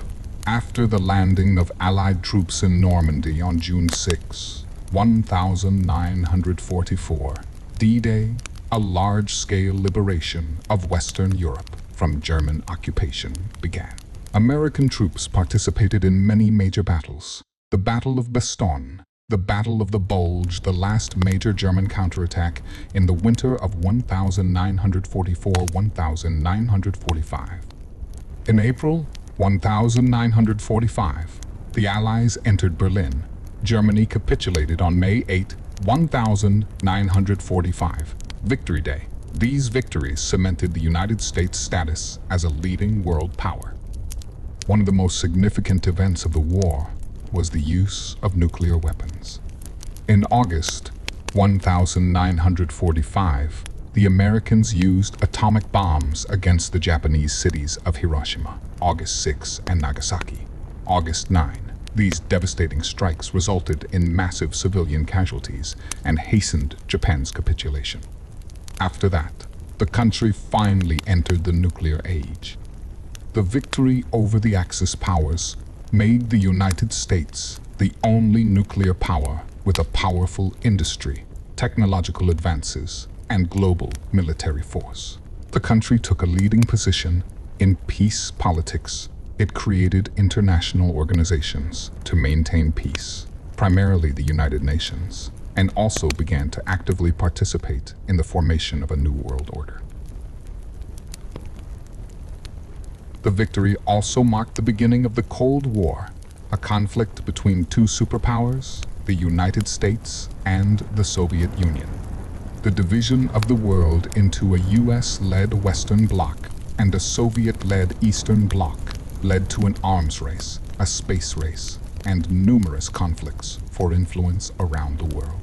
after the landing of Allied troops in Normandy on June 6, 1944, D-Day, a large-scale liberation of Western Europe from German occupation, began. American troops participated in many major battles. The Battle of Bastogne, the Battle of the Bulge, the last major German counterattack in the winter of 1944-1945. In April 1945, the Allies entered Berlin. Germany capitulated on May 8, 1945, Victory Day. These victories cemented the United States' status as a leading world power. One of the most significant events of the war was the use of nuclear weapons. In August 1945, the Americans used atomic bombs against the Japanese cities of Hiroshima, August 6, and Nagasaki, August 9. These devastating strikes resulted in massive civilian casualties and hastened Japan's capitulation. After that, the country finally entered the nuclear age. The victory over the Axis powers made the United States the only nuclear power with a powerful industry, technological advances, and global military force. The country took a leading position in peace politics. It created international organizations to maintain peace, primarily the United Nations, and also began to actively participate in the formation of a new world order. The victory also marked the beginning of the Cold War, a conflict between two superpowers the United States and the Soviet Union. The division of the world into a US-led Western Bloc and a Soviet-led Eastern Bloc led to an arms race, a space race, and numerous conflicts for influence around the world.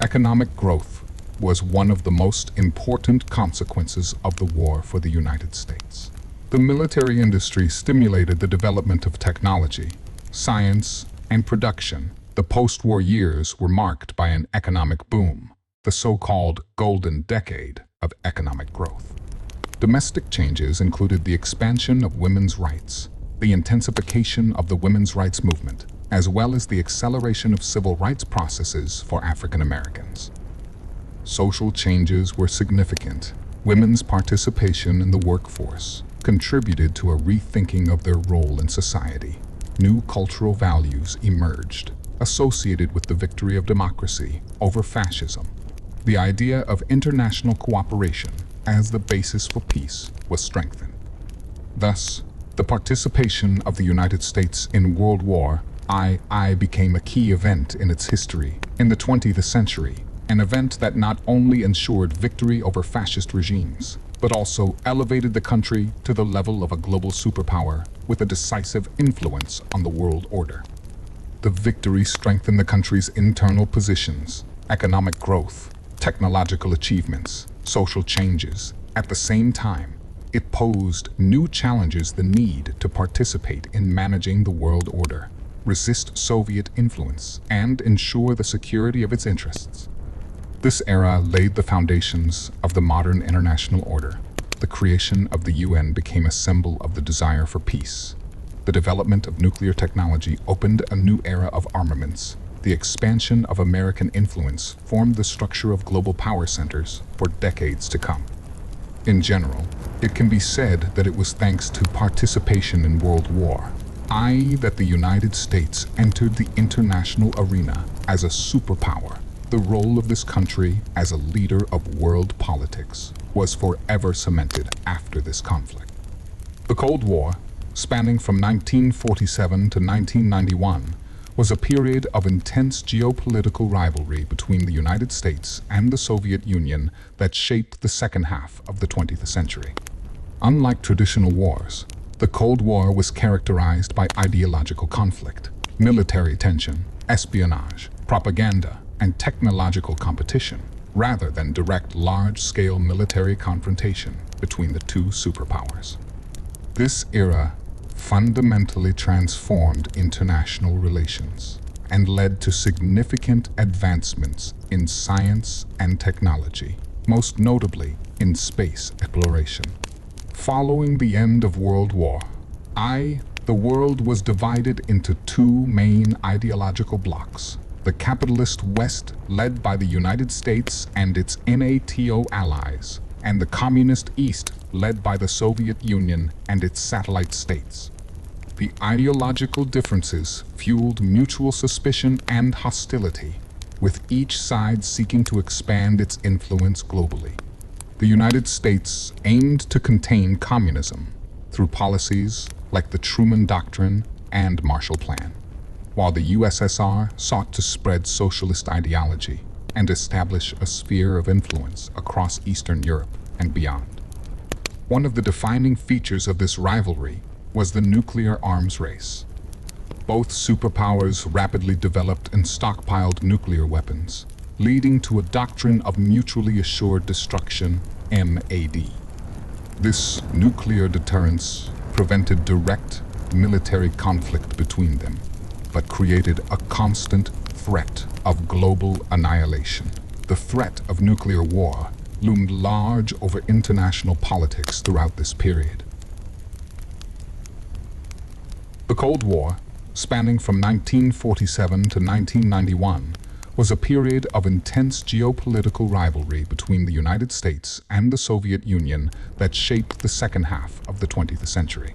Economic growth was one of the most important consequences of the war for the United States. The military industry stimulated the development of technology, science, and production. The post-war years were marked by an economic boom, the so-called golden decade of economic growth. Domestic changes included the expansion of women's rights, the intensification of the women's rights movement, as well as the acceleration of civil rights processes for African Americans. Social changes were significant. Women's participation in the workforce contributed to a rethinking of their role in society. New cultural values emerged, associated with the victory of democracy over fascism. The idea of international cooperation as the basis for peace was strengthened. Thus, the participation of the United States in World War I became a key event in its history in the 20th century, an event that not only ensured victory over fascist regimes, but also elevated the country to the level of a global superpower with a decisive influence on the world order. The victory strengthened the country's internal positions, economic growth, technological achievements, social changes. At the same time, it posed new challenges: the need to participate in managing the world order, resist Soviet influence, and ensure the security of its interests. This era laid the foundations of the modern international order. The creation of the UN became a symbol of the desire for peace. The development of nuclear technology opened a new era of armaments. The expansion of American influence formed the structure of global power centers for decades to come. In general, it can be said that it was thanks to participation in World War that the United States entered the international arena as a superpower. The role of this country as a leader of world politics was forever cemented after this conflict. The Cold War, spanning from 1947 to 1991, was a period of intense geopolitical rivalry between the United States and the Soviet Union that shaped the second half of the 20th century. Unlike traditional wars, the Cold War was characterized by ideological conflict, military tension, espionage, propaganda, and technological competition, rather than direct large-scale military confrontation between the two superpowers. This era fundamentally transformed international relations and led to significant advancements in science and technology, most notably in space exploration. Following the end of World War the world was divided into two main ideological blocs: the capitalist West, led by the United States and its NATO allies, and the communist East, led by the Soviet Union and its satellite states. The ideological differences fueled mutual suspicion and hostility, with each side seeking to expand its influence globally. The United States aimed to contain communism through policies like the Truman Doctrine and Marshall Plan, while the USSR sought to spread socialist ideology and establish a sphere of influence across Eastern Europe and beyond. One of the defining features of this rivalry was the nuclear arms race. Both superpowers rapidly developed and stockpiled nuclear weapons, leading to a doctrine of mutually assured destruction, MAD. This nuclear deterrence prevented direct military conflict between them, but created a constant threat of global annihilation. The threat of nuclear war loomed large over international politics throughout this period. The Cold War, spanning from 1947 to 1991, was a period of intense geopolitical rivalry between the United States and the Soviet Union that shaped the second half of the 20th century.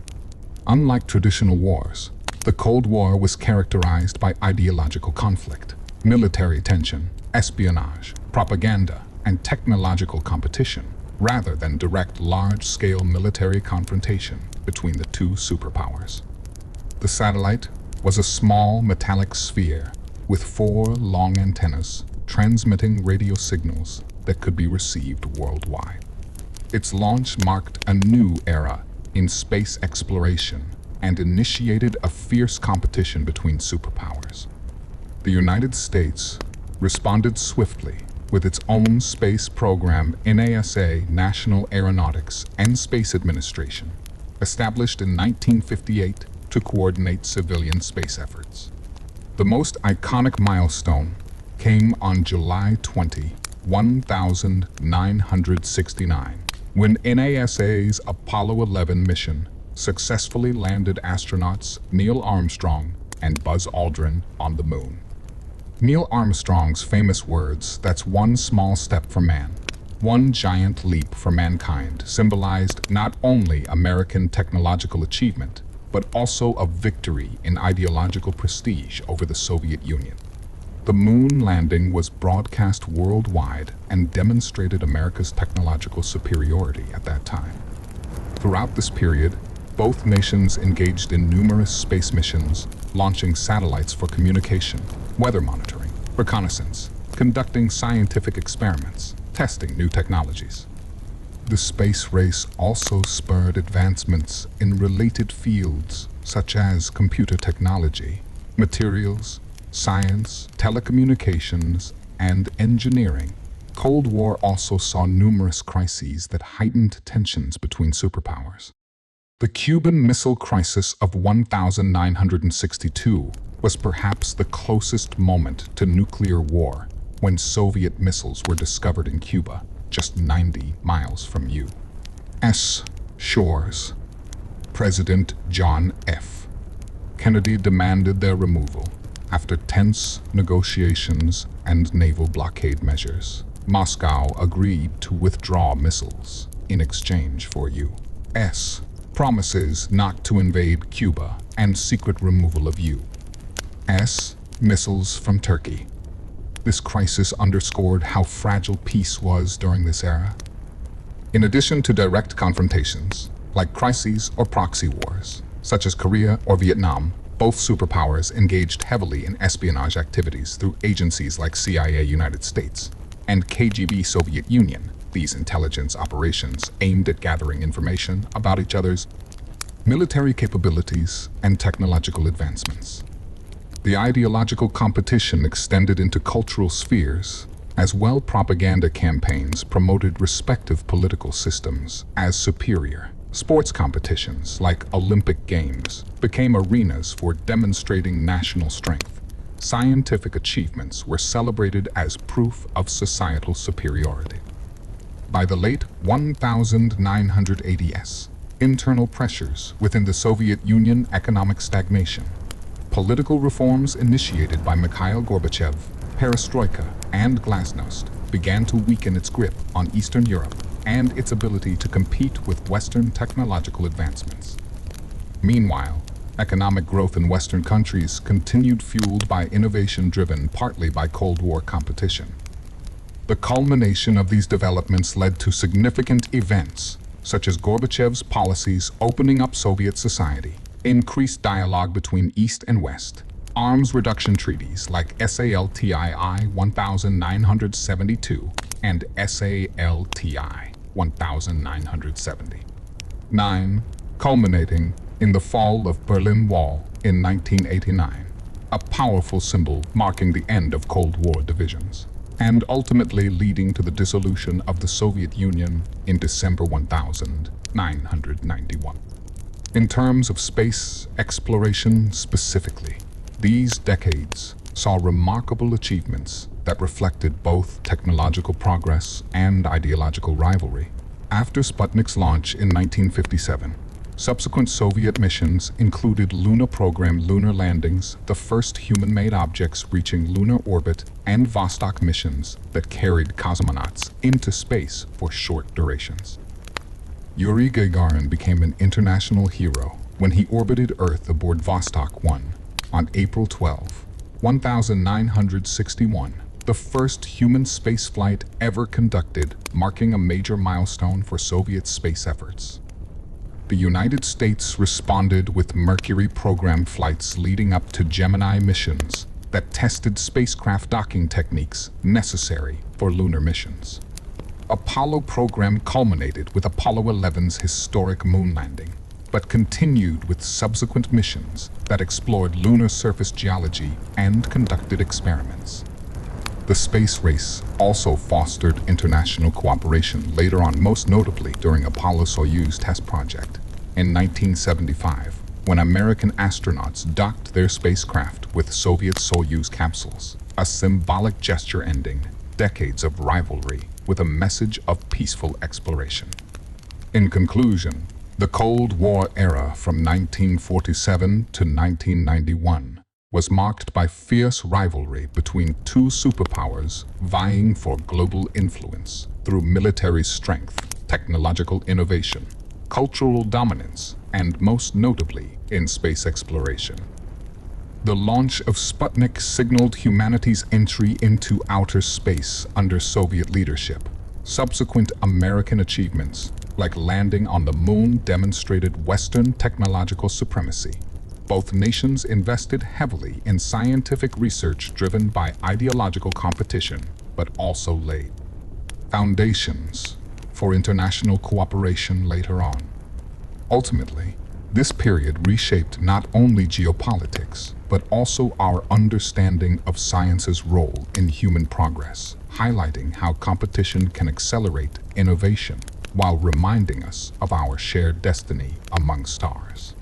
Unlike traditional wars, the Cold War was characterized by ideological conflict, military tension, espionage, propaganda, and technological competition, rather than direct large-scale military confrontation between the two superpowers. The satellite was a small metallic sphere with 4 long antennas transmitting radio signals that could be received worldwide. Its launch marked a new era in space exploration and initiated a fierce competition between superpowers. The United States responded swiftly with its own space program, NASA, National Aeronautics and Space Administration, established in 1958 to coordinate civilian space efforts. The most iconic milestone came on July 20, 1969, when NASA's Apollo 11 mission successfully landed astronauts Neil Armstrong and Buzz Aldrin on the moon. Neil Armstrong's famous words, "That's one small step for man, one giant leap for mankind," symbolized not only American technological achievement, but also a victory in ideological prestige over the Soviet Union. The moon landing was broadcast worldwide and demonstrated America's technological superiority at that time. Throughout this period, both nations engaged in numerous space missions, launching satellites for communication, weather monitoring, reconnaissance, conducting scientific experiments, testing new technologies. The space race also spurred advancements in related fields such as computer technology, materials, science, telecommunications, and engineering. Cold War also saw numerous crises that heightened tensions between superpowers. The Cuban Missile Crisis of 1962 was perhaps the closest moment to nuclear war, when Soviet missiles were discovered in Cuba, just 90 miles from U.S. shores. President John F. Kennedy demanded their removal. After tense negotiations and naval blockade measures, Moscow agreed to withdraw missiles in exchange for U.S. promises not to invade Cuba and secret removal of U.S. missiles from Turkey. This crisis underscored how fragile peace was during this era. In addition to direct confrontations, like crises or proxy wars, such as Korea or Vietnam, both superpowers engaged heavily in espionage activities through agencies like CIA United States and KGB Soviet Union. These intelligence operations aimed at gathering information about each other's military capabilities and technological advancements. The ideological competition extended into cultural spheres, as well. Propaganda campaigns promoted respective political systems as superior. Sports competitions, like Olympic Games, became arenas for demonstrating national strength. Scientific achievements were celebrated as proof of societal superiority. By the late 1980s, internal pressures within the Soviet Union, economic stagnation, political reforms initiated by Mikhail Gorbachev, perestroika, and glasnost began to weaken its grip on Eastern Europe and its ability to compete with Western technological advancements. Meanwhile, economic growth in Western countries continued, fueled by innovation driven partly by Cold War competition. The culmination of these developments led to significant events, such as Gorbachev's policies opening up Soviet society, increased dialogue between East and West, arms reduction treaties like SALTII 1972 and SALTI 1979, culminating in the fall of Berlin Wall in 1989, a powerful symbol marking the end of Cold War divisions, and ultimately leading to the dissolution of the Soviet Union in December 1991. In terms of space exploration specifically, these decades saw remarkable achievements that reflected both technological progress and ideological rivalry. After Sputnik's launch in 1957, subsequent Soviet missions included Luna program lunar landings, the first human-made objects reaching lunar orbit, and Vostok missions that carried cosmonauts into space for short durations. Yuri Gagarin became an international hero when he orbited Earth aboard Vostok 1 on April 12, 1961, the first human spaceflight ever conducted, marking a major milestone for Soviet space efforts. The United States responded with Mercury program flights leading up to Gemini missions, that tested spacecraft docking techniques necessary for lunar missions. Apollo program culminated with Apollo 11's historic moon landing, but continued with subsequent missions that explored lunar surface geology and conducted experiments. The space race also fostered international cooperation later on, most notably during Apollo-Soyuz test project in 1975, when American astronauts docked their spacecraft with Soviet Soyuz capsules, a symbolic gesture ending decades of rivalry with a message of peaceful exploration. In conclusion, the Cold War era from 1947 to 1991 was marked by fierce rivalry between two superpowers vying for global influence through military strength, technological innovation, cultural dominance, and most notably in space exploration. The launch of Sputnik signaled humanity's entry into outer space under Soviet leadership. Subsequent American achievements, like landing on the moon, demonstrated Western technological supremacy. Both nations invested heavily in scientific research driven by ideological competition, but also laid foundations for international cooperation later on. Ultimately, this period reshaped not only geopolitics, but also our understanding of science's role in human progress, highlighting how competition can accelerate innovation while reminding us of our shared destiny among stars.